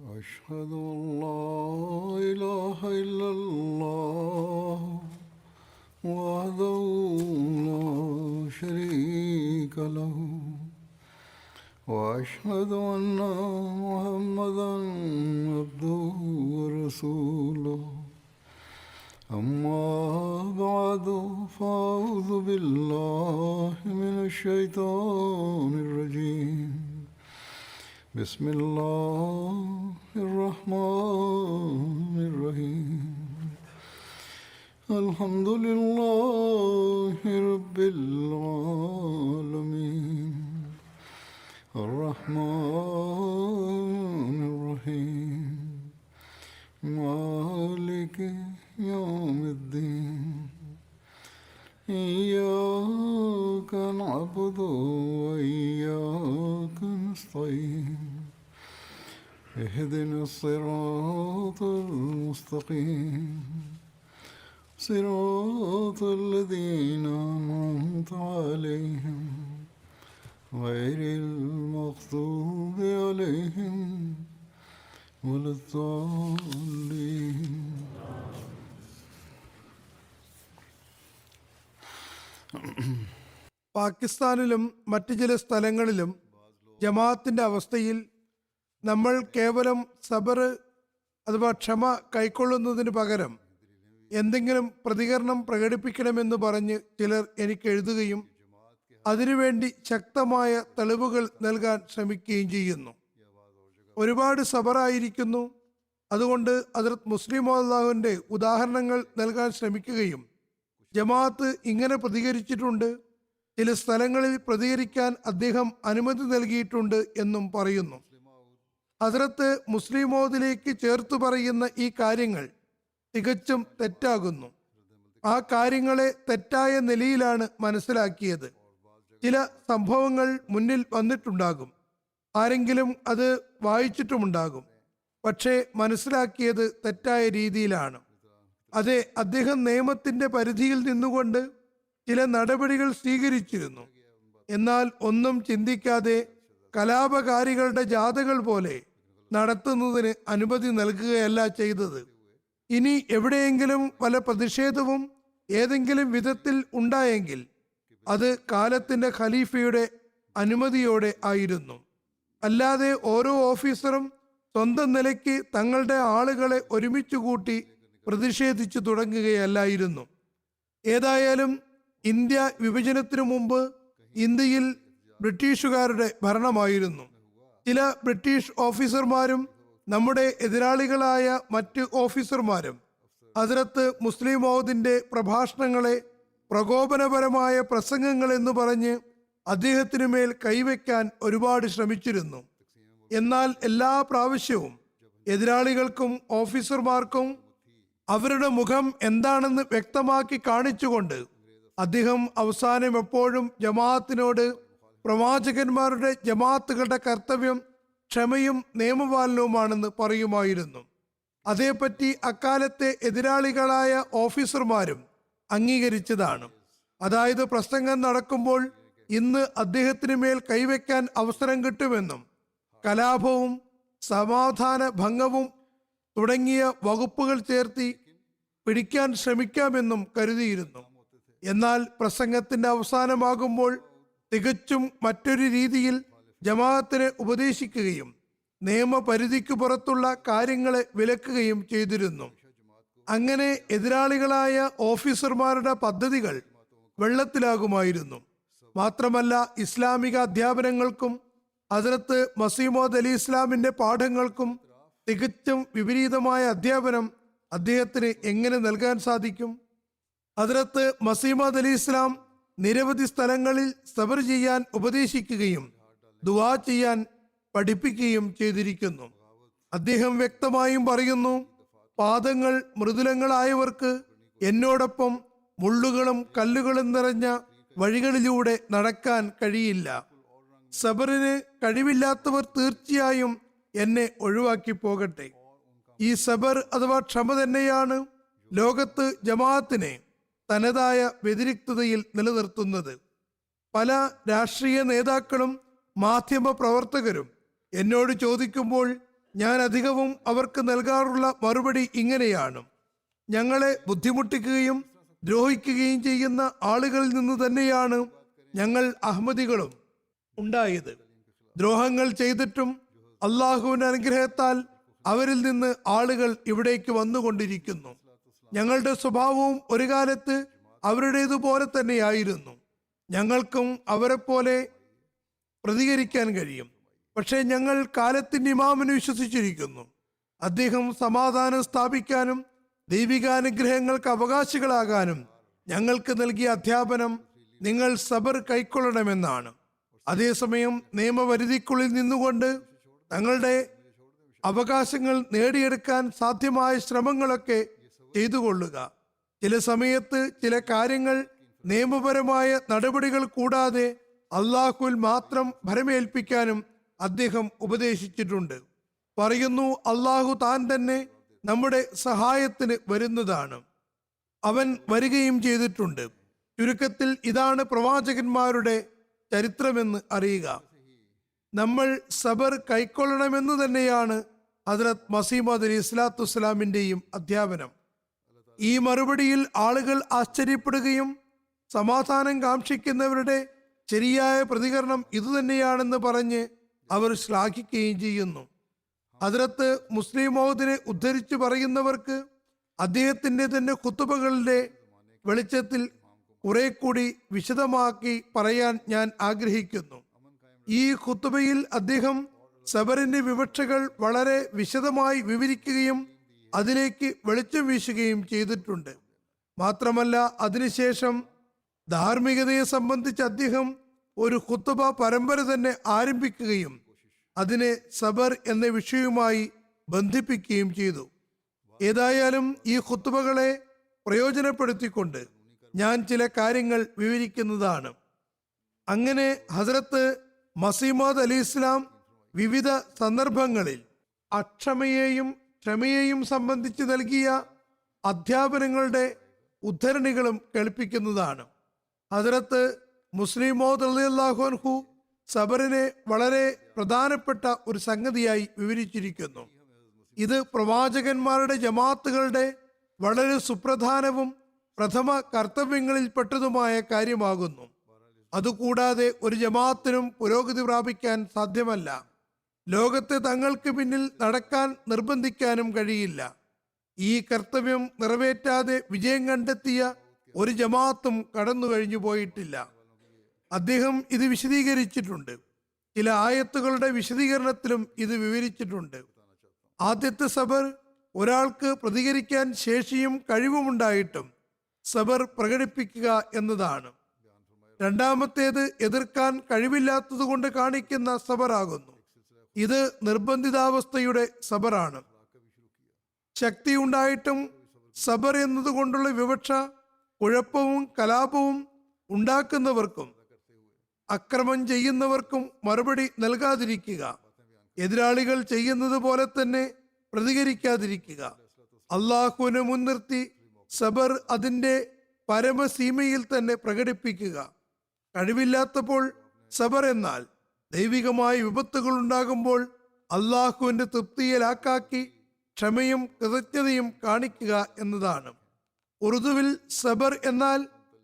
أشهد أن لا إله إلا الله وحده لا شريك له وأشهد أن محمدا عبده ورسوله أما بعد فأعوذ بالله من الشيطان الرجيم بسم الله الرحمن الرحيم الحمد لله رب العالمين الرحمن الرحيم مالك يوم الدين إياك نعبد وإياك نستعين اهدنا الصراط المستقيم صراط الذين أنعمت عليهم غير المغضوب عليهم ولا الضالين. പാകിസ്ഥാനിലും മറ്റു ചില സ്ഥലങ്ങളിലും ജമാഅത്തിന്റെ അവസ്ഥയിൽ നമ്മൾ കേവലം സബർ അഥവാ ക്ഷമ കൈക്കൊള്ളുന്നതിന് പകരം എന്തെങ്കിലും പ്രതികരണം പ്രകടിപ്പിക്കണമെന്ന് പറഞ്ഞ് ചിലർ എനിക്ക് എഴുതുകയും അതിനുവേണ്ടി ശക്തമായ തെളിവുകൾ നൽകാൻ ശ്രമിക്കുകയും ചെയ്യുന്നു. ഒരുപാട് സബറായിരിക്കുന്നു, അതുകൊണ്ട് ഹദ്റത്ത് മുസ്ലിം അള്ളാഹുവിൻ്റെ ഉദാഹരണങ്ങൾ നൽകാൻ ശ്രമിക്കുകയും ജമാഅത്ത് ഇങ്ങനെ പ്രതികരിച്ചിട്ടുണ്ട്, ചില സ്ഥലങ്ങളിൽ പ്രതികരിക്കാൻ അദ്ദേഹം അനുമതി നൽകിയിട്ടുണ്ട് എന്നും പറയുന്നു. ഹദ്റത്ത് മുസ്ലിം മൗദിലേക്ക് ചേർത്തു പറയുന്ന ഈ കാര്യങ്ങൾ തികച്ചും തെറ്റാകുന്നു. ആ കാര്യങ്ങളെ തെറ്റായ നിലയിലാണ് മനസ്സിലാക്കിയത്. ചില സംഭവങ്ങൾ മുന്നിൽ വന്നിട്ടുണ്ടാകും, ആരെങ്കിലും അത് വായിച്ചിട്ടുമുണ്ടാകും, പക്ഷേ മനസ്സിലാക്കിയത് തെറ്റായ രീതിയിലാണ്. അതെ, അദ്ദേഹം നിയമത്തിന്റെ പരിധിയിൽ നിന്നുകൊണ്ട് ചില നടപടികൾ സ്വീകരിച്ചിരുന്നു. എന്നാൽ ഒന്നും ചിന്തിക്കാതെ കലാപകാരികളുടെ ജാഥകൾ പോലെ നടത്തുന്നതിന് അനുമതി നൽകുകയല്ല ചെയ്തത്. ഇനി എവിടെയെങ്കിലും വല്ല പ്രതിഷേധവും ഏതെങ്കിലും വിധത്തിൽ ഉണ്ടായെങ്കിൽ അത് കാലത്തിന്റെ ഖലീഫയുടെ അനുമതിയോടെ ആയിരുന്നു. അല്ലാതെ ഓരോ ഓഫീസറും സ്വന്തം നിലയ്ക്ക് തങ്ങളുടെ ആളുകളെ ഒരുമിച്ച് കൂട്ടി പ്രതിഷേധിച്ചു തുടങ്ങുകയല്ലായിരുന്നു. ഏതായാലും ഇന്ത്യ വിഭജനത്തിനു മുമ്പ് ഇന്ത്യയിൽ ബ്രിട്ടീഷുകാരുടെ ഭരണമായിരുന്നു. ചില ബ്രിട്ടീഷ് ഓഫീസർമാരും നമ്മുടെ എതിരാളികളായ മറ്റ് ഓഫീസർമാരും ഹദ്റത്ത് മുസ്ലിം മൗദിന്റെ പ്രഭാഷണങ്ങളെ പ്രകോപനപരമായ പ്രസംഗങ്ങൾ എന്ന് പറഞ്ഞ് അദ്ദേഹത്തിനു മേൽ കൈവയ്ക്കാൻ ഒരുപാട് ശ്രമിച്ചിരുന്നു. എന്നാൽ എല്ലാ പ്രാവശ്യവും എതിരാളികൾക്കും ഓഫീസർമാർക്കും അവരുടെ മുഖം എന്താണെന്ന് വ്യക്തമാക്കി കാണിച്ചുകൊണ്ട് അദ്ദേഹം അവസാനം എപ്പോഴും ജമാഅത്തിനോട് പ്രവാചകന്മാരുടെ ജമാഅത്തുകളുടെ കർത്തവ്യം ക്ഷമയും നിയമപാലനവുമാണെന്ന് പറയുമായിരുന്നു. അതേപ്പറ്റി അക്കാലത്തെ എതിരാളികളായ ഓഫീസർമാരും അംഗീകരിച്ചതാണ്. അതായത് പ്രസംഗം നടക്കുമ്പോൾ ഇന്ന് അദ്ദേഹത്തിന് മേൽ കൈവയ്ക്കാൻ അവസരം കിട്ടുമെന്നും കലാപവും സമാധാന ഭംഗവും തുടങ്ങിയ വകുപ്പുകൾ ചേർത്തി പിടിക്കാൻ ശ്രമിക്കാമെന്നും കരുതിയിരുന്നു. എന്നാൽ പ്രസംഗത്തിന്റെ അവസാനമാകുമ്പോൾ തികച്ചും മറ്റൊരു രീതിയിൽ ജമാഅത്തിനെ ഉപദേശിക്കുകയും നിയമപരിധിക്ക് പുറത്തുള്ള കാര്യങ്ങളെ വിലക്കുകയും ചെയ്തിരുന്നു. അങ്ങനെ എതിരാളികളായ ഓഫീസർമാരുടെ പദ്ധതികൾ വെള്ളത്തിലാകുമായിരുന്നു. മാത്രമല്ല, ഇസ്ലാമിക അധ്യാപനങ്ങൾക്കും ഹദ്റത്ത് മസീഹ് മൗഊദ് അലി ഇസ്ലാമിന്റെ പാഠങ്ങൾക്കും തികച്ചും വിപരീതമായ അധ്യാപനം അദ്ദേഹത്തിന് എങ്ങനെ നൽകാൻ സാധിക്കും? ഹദ്റത്ത് മസീഹ് മൗഊദ് അലി ഇസ്ലാം നിരവധി സ്ഥലങ്ങളിൽ സബർ ചെയ്യാൻ ഉപദേശിക്കുകയും ദുആ ചെയ്യാൻ പഠിപ്പിക്കുകയും ചെയ്തിരിക്കുന്നു. അദ്ദേഹം വ്യക്തമായും പറയുന്നു, പാദങ്ങൾ മൃദുലങ്ങളായവർക്ക് എന്നോടൊപ്പം മുള്ളുകളും കല്ലുകളും നിറഞ്ഞ വഴികളിലൂടെ നടക്കാൻ കഴിയില്ല. സബറിന് കഴിവില്ലാത്തവർ തീർച്ചയായും എന്നെ ഒഴിവാക്കി പോകട്ടെ. ഈ സബർ അഥവാ ക്ഷമ തന്നെയാണ് ലോകത്ത് ജമാഅത്തിനെ തനതായ വ്യതിരിക്തതയിൽ നിലനിർത്തുന്നത്. പല രാഷ്ട്രീയ നേതാക്കളും മാധ്യമ പ്രവർത്തകരും എന്നോട് ചോദിക്കുമ്പോൾ ഞാൻ അധികവും അവർക്ക് നൽകാറുള്ള മറുപടി ഇങ്ങനെയാണ്: ഞങ്ങളെ ബുദ്ധിമുട്ടിക്കുകയും ദ്രോഹിക്കുകയും ചെയ്യുന്ന ആളുകളിൽ നിന്ന് തന്നെയാണ് ഞങ്ങൾ അഹമ്മദികളും ഉണ്ടായത്. ദ്രോഹങ്ങൾ ചെയ്തിട്ടും അള്ളാഹുവിന്റെ അനുഗ്രഹത്താൽ അവരിൽ നിന്ന് ആളുകൾ ഇവിടേക്ക് വന്നുകൊണ്ടിരിക്കുന്നു. ഞങ്ങളുടെ സ്വഭാവവും ഒരു കാലത്ത് അവരുടേതുപോലെ തന്നെയായിരുന്നു. ഞങ്ങൾക്കും അവരെ പോലെ പ്രതികരിക്കാൻ കഴിയും. പക്ഷേ ഞങ്ങൾ കാലത്തിന്റെ ഇമാമിന് വിശ്വസിച്ചിരിക്കുന്നു. അദ്ദേഹം സമാധാനം സ്ഥാപിക്കാനും ദൈവികാനുഗ്രഹങ്ങൾക്ക് അവകാശികളാകാനും ഞങ്ങൾക്ക് നൽകിയ അധ്യാപനം നിങ്ങൾ സബർ കൈക്കൊള്ളണമെന്നാണ്. അതേസമയം നിയമപരിധിക്കുള്ളിൽ നിന്നുകൊണ്ട് തങ്ങളുടെ അവകാശങ്ങൾ നേടിയെടുക്കാൻ സാധ്യമായ ശ്രമങ്ങളൊക്കെ ചെയ്തുകൊള്ളുക. ചില സമയത്ത് ചില കാര്യങ്ങൾ നിയമപരമായ നടപടികൾ കൂടാതെ അള്ളാഹുവിൽ മാത്രം ഭരമേൽപ്പിക്കാനും അദ്ദേഹം ഉപദേശിച്ചിട്ടുണ്ട്. പറയുന്നു, അള്ളാഹു താൻ തന്നെ നമ്മുടെ സഹായത്തിന് വരുന്നതാണ്. അവൻ വരികയും ചെയ്തിട്ടുണ്ട്. ചുരുക്കത്തിൽ ഇതാണ് പ്രവാചകന്മാരുടെ ചരിത്രമെന്ന് അറിയുക. നമ്മൾ സബർ കൈക്കൊള്ളണമെന്ന് തന്നെയാണ് ഹദ്രത്ത് മസീമദ് അലി സ്വലാത്തു വസ്സലാമിന്റെയും അധ്യാപനം. ഈ മറുപടിയിൽ ആളുകൾ ആശ്ചര്യപ്പെടുകയും സമാധാനം കാക്ഷിക്കുന്നവരുടെ ശരിയായ പ്രതികരണം ഇതുതന്നെയാണെന്ന് പറഞ്ഞ് അവർ ശ്ലാഘിക്കുകയും ചെയ്യുന്നു. ഹദ്രത്ത് മുസ്ലിം മൗദിനെ ഉദ്ധരിച്ചു പറയുന്നവർക്ക് അദ്ദേഹത്തിന്റെ തന്നെ ഖുതുബകളുടെ വെളിച്ചത്തിൽ കുറെ കൂടി വിശദമാക്കി പറയാൻ ഞാൻ ആഗ്രഹിക്കുന്നു. ഈ ഖുതുബയിൽ അദ്ദേഹം സബറിന്റെ വിവക്ഷകൾ വളരെ വിശദമായി വിവരിക്കുകയും അതിലേക്ക് വെളിച്ചം വീശുകയും ചെയ്തിട്ടുണ്ട്. മാത്രമല്ല, അതിനുശേഷം ധാർമ്മികതയെ സംബന്ധിച്ച് അദ്ദേഹം ഒരു ഖുതുബ പരമ്പര തന്നെ ആരംഭിക്കുകയും അതിനെ സബർ എന്ന വിഷയവുമായി ബന്ധിപ്പിക്കുകയും ചെയ്തു. ഏതായാലും ഈ ഖുതുബകളെ പ്രയോജനപ്പെടുത്തിക്കൊണ്ട് ഞാൻ ചില കാര്യങ്ങൾ വിവരിക്കുന്നതാണ്. അങ്ങനെ ഹസ്രത്ത് മസീമദ് അലി ഇസ്ലാം വിവിധ സന്ദർഭങ്ങളിൽ അക്ഷമയെയും ക്ഷമയെയും സംബന്ധിച്ച് നൽകിയ അധ്യാപനങ്ങളുടെ ഉദ്ധരണികളും കേൾപ്പിക്കുന്നതാണ്. ഹസ്രത്ത് മുസ്ലിം മൗദ് റളിയല്ലാഹു അൻഹു സബറിനെ വളരെ പ്രധാനപ്പെട്ട ഒരു സംഗതിയായി വിവരിച്ചിരിക്കുന്നു. ഇത് പ്രവാചകന്മാരുടെ ജമാഅത്തുകളുടെ വളരെ സുപ്രധാനവും പ്രഥമ കർത്തവ്യങ്ങളിൽപ്പെട്ടതുമായ കാര്യമാകുന്നു. അതുകൂടാതെ ഒരു ജമാഅത്തിനും പുരോഗതി പ്രാപിക്കാൻ സാധ്യമല്ല. ലോകത്തെ തങ്ങൾക്ക് പിന്നിൽ നടക്കാൻ നിർബന്ധിക്കാനും കഴിയില്ല. ഈ കർത്തവ്യം നിറവേറ്റാതെ വിജയം കണ്ടെത്തിയ ഒരു ജമാഅത്തും കടന്നു കഴിഞ്ഞു പോയിട്ടില്ല. അദ്ദേഹം ഇത് വിശദീകരിച്ചിട്ടുണ്ട്. ചില ആയത്തുകളുടെ വിശദീകരണത്തിലും ഇത് വിവരിച്ചിട്ടുണ്ട്. ആദ്യത്തെ സബർ ഒരാൾക്ക് പ്രതികരിക്കാൻ ശേഷിയും കഴിവുമുണ്ടായിട്ടും സബർ പ്രകടിപ്പിക്കുക എന്നതാണ്. രണ്ടാമത്തേത് എതിർക്കാൻ കഴിവില്ലാത്തത് കൊണ്ട് കാണിക്കുന്ന സബറാകുന്നു. ഇത് നിർബന്ധിതാവസ്ഥയുടെ സബറാണ്. ശക്തി ഉണ്ടായിട്ടും സബർ എന്നതുകൊണ്ടുള്ള വിവക്ഷ കുഴപ്പവും കലാപവും ഉണ്ടാക്കുന്നവർക്കും അക്രമം ചെയ്യുന്നവർക്കും മറുപടി നൽകാതിരിക്കുക, എതിരാളികൾ ചെയ്യുന്നത് പോലെ തന്നെ പ്രതികരിക്കാതിരിക്കുക, അള്ളാഹുവിനെ മുൻനിർത്തി സബർ അതിന്റെ പരമസീമയിൽ തന്നെ പ്രകടിപ്പിക്കുക. കഴിവില്ലാത്തപ്പോൾ സബർ എന്നാൽ ദൈവികമായ വിപത്തുകൾ ഉണ്ടാകുമ്പോൾ അള്ളാഹുവിന്റെ തൃപ്തിയിലാക്കാക്കി ക്ഷമയും കൃതജ്ഞതയും കാണിക്കുക എന്നതാണ്. ഉറുദുവിൽ സബർ എന്നാൽ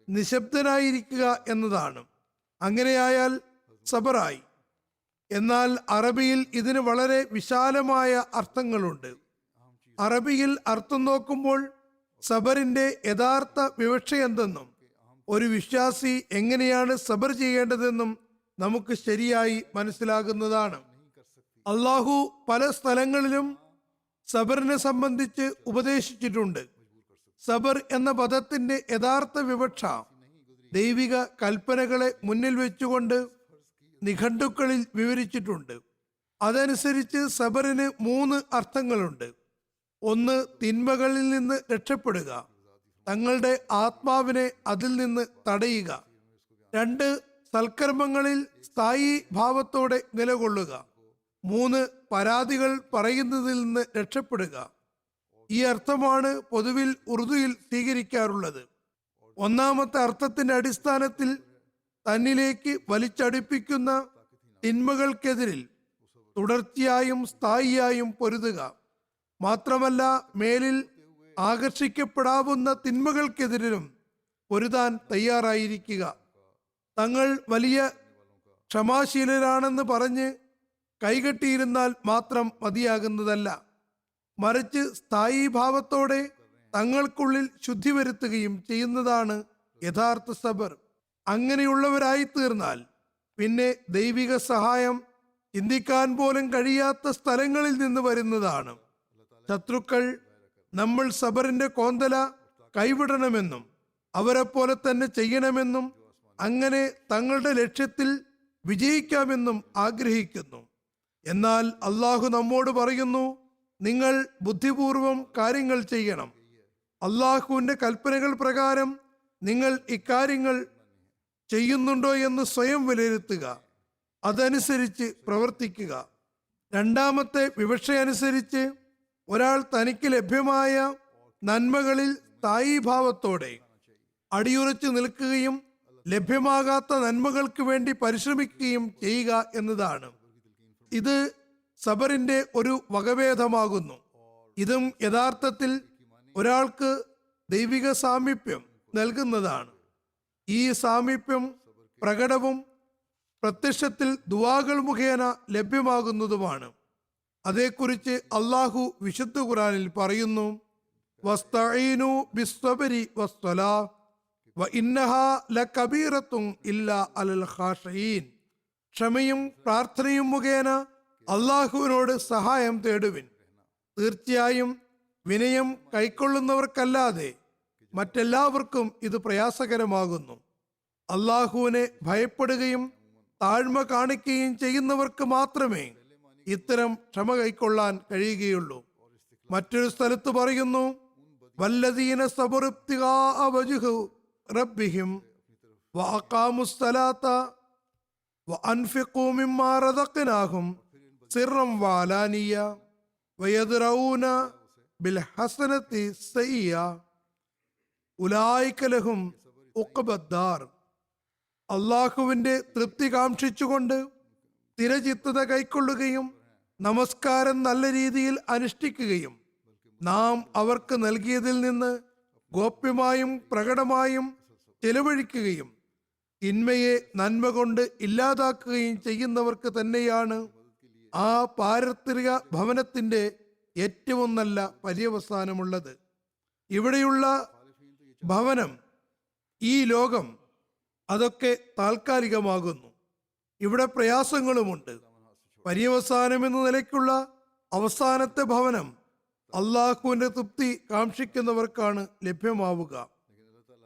നിശബ്ദനായിരിക്കുക എന്നതാണ്. അങ്ങനെയായാൽ സബറായി. എന്നാൽ അറബിയിൽ ഇതിന് വളരെ വിശാലമായ അർത്ഥങ്ങളുണ്ട്. അറബിയിൽ അർത്ഥം നോക്കുമ്പോൾ സബറിന്റെ യഥാർത്ഥ വിവക്ഷ എന്തെന്നും ഒരു വിശ്വാസി എങ്ങനെയാണ് സബർ ചെയ്യേണ്ടതെന്നും നമുക്ക് ശരിയായി മനസ്സിലാകുന്നതാണ്. അള്ളാഹു പല സ്ഥലങ്ങളിലും സബറിനെ സംബന്ധിച്ച് ഉപദേശിച്ചിട്ടുണ്ട്. സബർ എന്ന പദത്തിന്റെ യഥാർത്ഥ വിവക്ഷ ദൈവിക കൽപ്പനകളെ മുന്നിൽ വെച്ചുകൊണ്ട് നിഘണ്ടുക്കളിൽ വിവരിച്ചിട്ടുണ്ട്. അതനുസരിച്ച് സബറിന് 3 അർത്ഥങ്ങളുണ്ട്. 1, തിന്മകളിൽ നിന്ന് രക്ഷപ്പെടുക, തങ്ങളുടെ ആത്മാവിനെ അതിൽ നിന്ന് തടയുക. 2, സൽക്കർമ്മങ്ങളിൽ സ്ഥായി ഭാവത്തോടെ നിലകൊള്ളുക. 3, പരാതികൾ പറയുന്നതിൽ നിന്ന് രക്ഷപ്പെടുക. ഈ അർത്ഥമാണ് പൊതുവിൽ ഉറുദുവിൽ സ്വീകരിക്കാറുള്ളത്. ഒന്നാമത്തെ അർത്ഥത്തിന്റെ അടിസ്ഥാനത്തിൽ തന്നിലേക്ക് വലിച്ചടിപ്പിക്കുന്ന തിന്മകൾക്കെതിരിൽ തുടർച്ചയായും സ്ഥായിയായും പൊരുതുക. മാത്രമല്ല, മേലിൽ ആകർഷിക്കപ്പെടാവുന്ന തിന്മകൾക്കെതിരിലും പൊരുതാൻ തയ്യാറായിരിക്കുക. തങ്ങൾ വലിയ ക്ഷമാശീലരാണെന്ന് പറഞ്ഞ് കൈകെട്ടിയിരുന്നാൽ മാത്രം മതിയാകുന്നതല്ല, മറിച്ച് സ്ഥായീ ഭാവത്തോടെ തങ്ങൾക്കുള്ളിൽ ശുദ്ധി വരുത്തുകയും ചെയ്യുന്നതാണ് യഥാർത്ഥ സബർ. അങ്ങനെയുള്ളവരായി തീർന്നാൽ പിന്നെ ദൈവിക സഹായം ചിന്തിക്കാൻ പോലും കഴിയാത്ത സ്ഥലങ്ങളിൽ നിന്ന് വരുന്നതാണ്. ശത്രുക്കൾ നമ്മൾ സബറിന്റെ കോന്തല കൈവിടണമെന്നും അവരെ പോലെ തന്നെ ചെയ്യണമെന്നും അങ്ങനെ തങ്ങളുടെ ലക്ഷ്യത്തിൽ വിജയിക്കാമെന്നും ആഗ്രഹിക്കുന്നു. എന്നാൽ അള്ളാഹു നമ്മോട് പറയുന്നു, നിങ്ങൾ ബുദ്ധിപൂർവം കാര്യങ്ങൾ ചെയ്യണം. അള്ളാഹുവിന്റെ കൽപ്പനകൾ പ്രകാരം നിങ്ങൾ ഇക്കാര്യങ്ങൾ ചെയ്യുന്നുണ്ടോ എന്ന് സ്വയം വിലയിരുത്തുക, അതനുസരിച്ച് പ്രവർത്തിക്കുക. രണ്ടാമത്തെ വിവക്ഷയനുസരിച്ച് ഒരാൾ തനിക്ക് ലഭ്യമായ നന്മകളിൽ സ്ഥായീഭാവത്തോടെ അടിയുറച്ചു നിൽക്കുകയും ലഭ്യമാകാത്ത നന്മകൾക്ക് വേണ്ടി പരിശ്രമിക്കുകയും ചെയ്യുക എന്നതാണ്. ഇത് സബറിന്റെ ഒരു വകഭേദമാകുന്നു. ഇതും യഥാർത്ഥത്തിൽ ഒരാൾക്ക് ദൈവിക സാമീപ്യം നൽകുന്നതാണ്. ഈ സാമീപ്യം പ്രകടവും പ്രത്യക്ഷത്തിൽ ദുആകൾ മുഖേന ലഭ്യമാകുന്നതുമാണ്. അതേക്കുറിച്ച് അള്ളാഹു വിശുദ്ധ ഖുർആനിൽ പറയുന്നു, വസ്തഈനു ബിസ്സബ്രി വസ്സലാ വഇന്നഹാ ലകബീറത്തുൻ ഇല്ലാ അലൽ ഖാശഈൻ. ക്ഷമയും പ്രാർത്ഥനയും മുഖേന അള്ളാഹുവിനോട് സഹായം തേടുവിൻ. തീർച്ചയായും വിനയം കൈക്കൊള്ളുന്നവർക്കല്ലാതെ മറ്റെല്ലാവർക്കും ഇത് പ്രയാസകരമാകുന്നു. അള്ളാഹുവിനെ ഭയപ്പെടുകയും താഴ്മ കാണിക്കുകയും ചെയ്യുന്നവർക്ക് മാത്രമേ ഇത്തരം ക്ഷമ കൈക്കൊള്ളാൻ കഴിയുകയുള്ളൂ. മറ്റൊരു സ്ഥലത്ത് പറയുന്നു, വല്ലദീന സബറു ഇബ്തിഗാഅ വജ്ഹി റബ്ബിഹിം വഅഖാമുസ്സലാത്ത വഅൻഫിഖൂ മിമ്മാ റസഖ്നാഹും സിർറൻ വഅലാനിയ വയദ്റഊന ബിൽഹസനത്തി സയ്യിഅ ഉലൈക ലഹും ഉഖ്ബദ്ദാർ. അള്ളാഹുവിന്റെ തൃപ്തി കാക്ഷിച്ചുകൊണ്ട് സ്ഥിരചിത്തത കൈക്കൊള്ളുകയും നമസ്കാരം നല്ല രീതിയിൽ അനുഷ്ഠിക്കുകയും നാം അവർക്ക് നൽകിയതിൽ നിന്ന് ഗോപ്യമായും പ്രകടമായും ചെലവഴിക്കുകയും തിന്മയെ നന്മ കൊണ്ട് ഇല്ലാതാക്കുകയും ചെയ്യുന്നവർക്ക് തന്നെയാണ് ആ പാരത്രിക ഭവനത്തിന്റെ ഏറ്റവും നല്ല പര്യവസാനമുള്ളത്. ഇവിടെയുള്ള ഭവനം, ഈ ലോകം, അതൊക്കെ താൽക്കാലികമാകുന്നു. ഇവിടെ പ്രയാസങ്ങളുമുണ്ട്. പര്യവസാനം എന്ന നിലയ്ക്കുള്ള അവസാനത്തെ ഭവനം അള്ളാഹുവിന്റെ തൃപ്തി കാക്ഷിക്കുന്നവർക്കാണ് ലഭ്യമാവുക.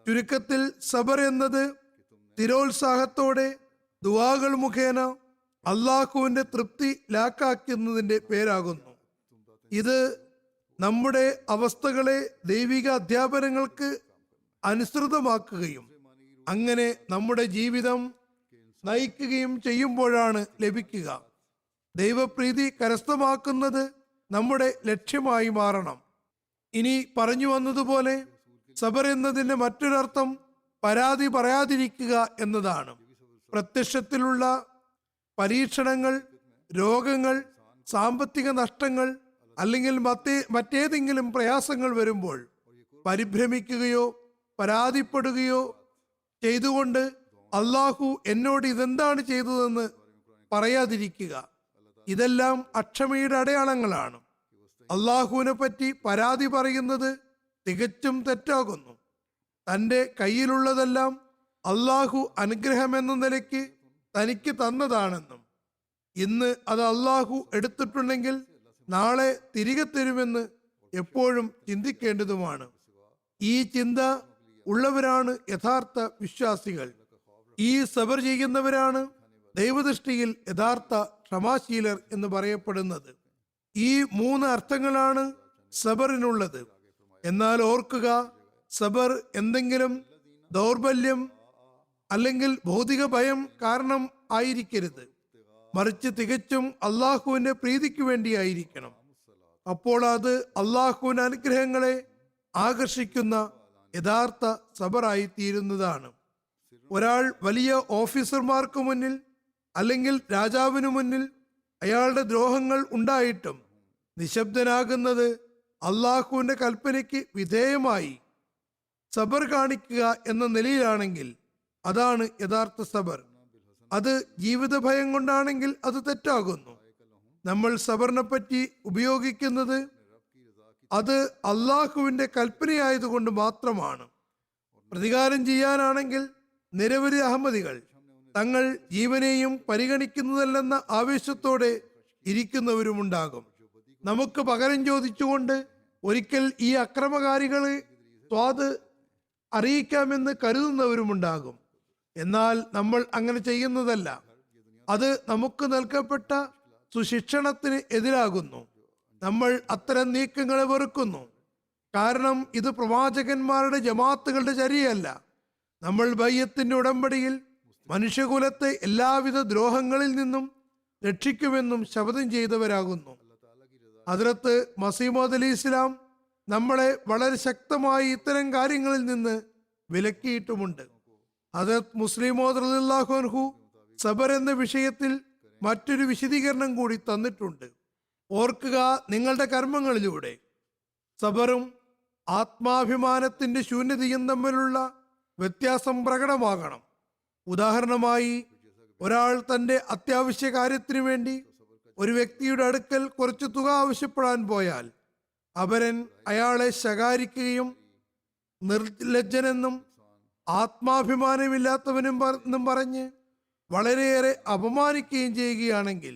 ചുരുക്കത്തിൽ സബർ എന്നത് സ്ഥിരോത്സാഹത്തോടെ ദുആകൾ മുഖേന അള്ളാഹുവിന്റെ തൃപ്തി ലാക്കാക്കുന്നതിന്റെ പേരാകുന്നു. ഇത് നമ്മുടെ അവസ്ഥകളെ ദൈവിക അധ്യാപനങ്ങൾക്ക് അനുസൃതമാക്കുകയും അങ്ങനെ നമ്മുടെ ജീവിതം നയിക്കുകയും ചെയ്യുമ്പോഴാണ് ലഭിക്കുക. ദൈവപ്രീതി കരസ്ഥമാക്കുന്നത് നമ്മുടെ ലക്ഷ്യമായി മാറണം. ഇനി പറഞ്ഞു വന്നതുപോലെ സബർ എന്നതിന്റെ മറ്റൊരർത്ഥം പരാതി പറയാതിരിക്കുക എന്നതാണ്. പ്രത്യക്ഷത്തിലുള്ള പരീക്ഷണങ്ങൾ, രോഗങ്ങൾ, സാമ്പത്തിക നഷ്ടങ്ങൾ അല്ലെങ്കിൽ മറ്റേതെങ്കിലും പ്രയാസങ്ങൾ വരുമ്പോൾ പരിഭ്രമിക്കുകയോ പരാതിപ്പെടുകയോ ചെയ്തുകൊണ്ട് അള്ളാഹു എന്നോട് ഇതെന്താണ് ചെയ്തതെന്ന് പറയാതിരിക്കുക. ഇതെല്ലാം അക്ഷമയുടെ അടയാളങ്ങളാണ്. അള്ളാഹുവിനെ പറ്റി പരാതി പറയുന്നത് തികച്ചും തെറ്റാകുന്നു. തൻ്റെ കയ്യിലുള്ളതെല്ലാം അള്ളാഹു അനുഗ്രഹമെന്ന നിലയ്ക്ക് തനിക്ക് തന്നതാണെന്നും ഇന്ന് അത് അള്ളാഹു എടുത്തിട്ടുണ്ടെങ്കിൽ നാളെ തിരികെ തരുമെന്ന് എപ്പോഴും ചിന്തിക്കേണ്ടതുമാണ്. ഈ ചിന്ത ഉള്ളവരാണ് യഥാർത്ഥ വിശ്വാസികൾ. ഈ സബർ ചെയ്യുന്നവരാണ് ദൈവദൃഷ്ടിയിൽ യഥാർത്ഥ ക്ഷമാശീലർ എന്ന് പറയപ്പെടുന്നത്. ഈ 3 അർത്ഥങ്ങളാണ് സബറിനുള്ളത്. എന്നാൽ ഓർക്കുക, സബർ എന്തെങ്കിലും ദൗർബല്യം അല്ലെങ്കിൽ ഭൗതിക ഭയം കാരണം ആയിരിക്കരുത്, മറിച്ച് തികച്ചും അള്ളാഹുവിന്റെ പ്രീതിക്ക് വേണ്ടിയായിരിക്കണം. അപ്പോൾ അത് അള്ളാഹുവിന്റെ അനുഗ്രഹങ്ങളെ ആകർഷിക്കുന്ന യഥാർത്ഥ സബറായി തീരുന്നതാണ്. ഒരാൾ വലിയ ഓഫീസർമാർക്ക് മുന്നിൽ അല്ലെങ്കിൽ രാജാവിനു മുന്നിൽ അയാളുടെ ദ്രോഹങ്ങൾ ഉണ്ടായിട്ടും നിശബ്ദനാകുന്നത് അള്ളാഹുവിന്റെ കൽപ്പനയ്ക്ക് വിധേയമായി സബർ കാണിക്കുക എന്ന നിലയിലാണെങ്കിൽ അതാണ് യഥാർത്ഥ സബർ. അത് ജീവിത ഭയം കൊണ്ടാണെങ്കിൽ അത് തെറ്റാകുന്നു. നമ്മൾ സബറിനെ പറ്റി ഉപയോഗിക്കുന്നത് അത് അള്ളാഹുവിന്റെ കൽപ്പനയായതുകൊണ്ട് മാത്രമാണ്. പ്രതികാരം ചെയ്യാനാണെങ്കിൽ നിരവധി അഹമ്മദികൾ തങ്ങൾ ജീവനെയും പരിഗണിക്കുന്നതല്ലെന്ന ആവേശത്തോടെ ഇരിക്കുന്നവരുമുണ്ടാകും. നമുക്ക് പകരം ചോദിച്ചുകൊണ്ട് ഒരിക്കൽ ഈ അക്രമകാരികളെ സ്വാദ് അറിയിക്കാമെന്ന് കരുതുന്നവരുമുണ്ടാകും. എന്നാൽ നമ്മൾ അങ്ങനെ ചെയ്യുന്നതല്ല. അത് നമുക്ക് നൽകപ്പെട്ട സുശിക്ഷണത്തിന് എതിരാകുന്നു. നമ്മൾ അത്തരം നീക്കങ്ങളെ വെറുക്കുന്നു. കാരണം ഇത് പ്രവാചകന്മാരുടെ ജമാഅത്തുകളുടെ ചര്യയല്ല. നമ്മൾ ബയ്യത്തിന്റെ ഉടമ്പടിയിൽ മനുഷ്യകുലത്തെ എല്ലാവിധ ദ്രോഹങ്ങളിൽ നിന്നും രക്ഷിക്കുമെന്നും ശപഥം ചെയ്തവരാകുന്നു. ഹദ്രത്ത് മസീമോദ് അലി ഇസ്ലാം നമ്മളെ വളരെ ശക്തമായി ഇത്തരം കാര്യങ്ങളിൽ നിന്ന് വിലക്കിയിട്ടുമുണ്ട്. ഹദ്രത്ത് മുസ്ലിമോദ് റളിയല്ലാഹു അൻഹു സബർ എന്ന വിഷയത്തിൽ മറ്റൊരു വിശദീകരണം കൂടി തന്നിട്ടുണ്ട്. ഓർക്കുക, നിങ്ങളുടെ കർമ്മങ്ങളിലൂടെ സബറും ആത്മാഭിമാനത്തിന്റെ ശൂന്യതയും തമ്മിലുള്ള വ്യത്യാസം പ്രകടമാകണം. ഉദാഹരണമായി, ഒരാൾ തന്റെ അത്യാവശ്യ കാര്യത്തിനു വേണ്ടി ഒരു വ്യക്തിയുടെ അടുക്കൽ കുറച്ച് തുക ആവശ്യപ്പെടാൻ പോയാൽ അവരൻ അയാളെ ശകാരിക്കുകയും നിർലജ്ജനെന്നും ആത്മാഭിമാനമില്ലാത്തവനും എന്നും പറഞ്ഞ് വളരെയേറെ അപമാനിക്കുകയും ചെയ്യുകയാണെങ്കിൽ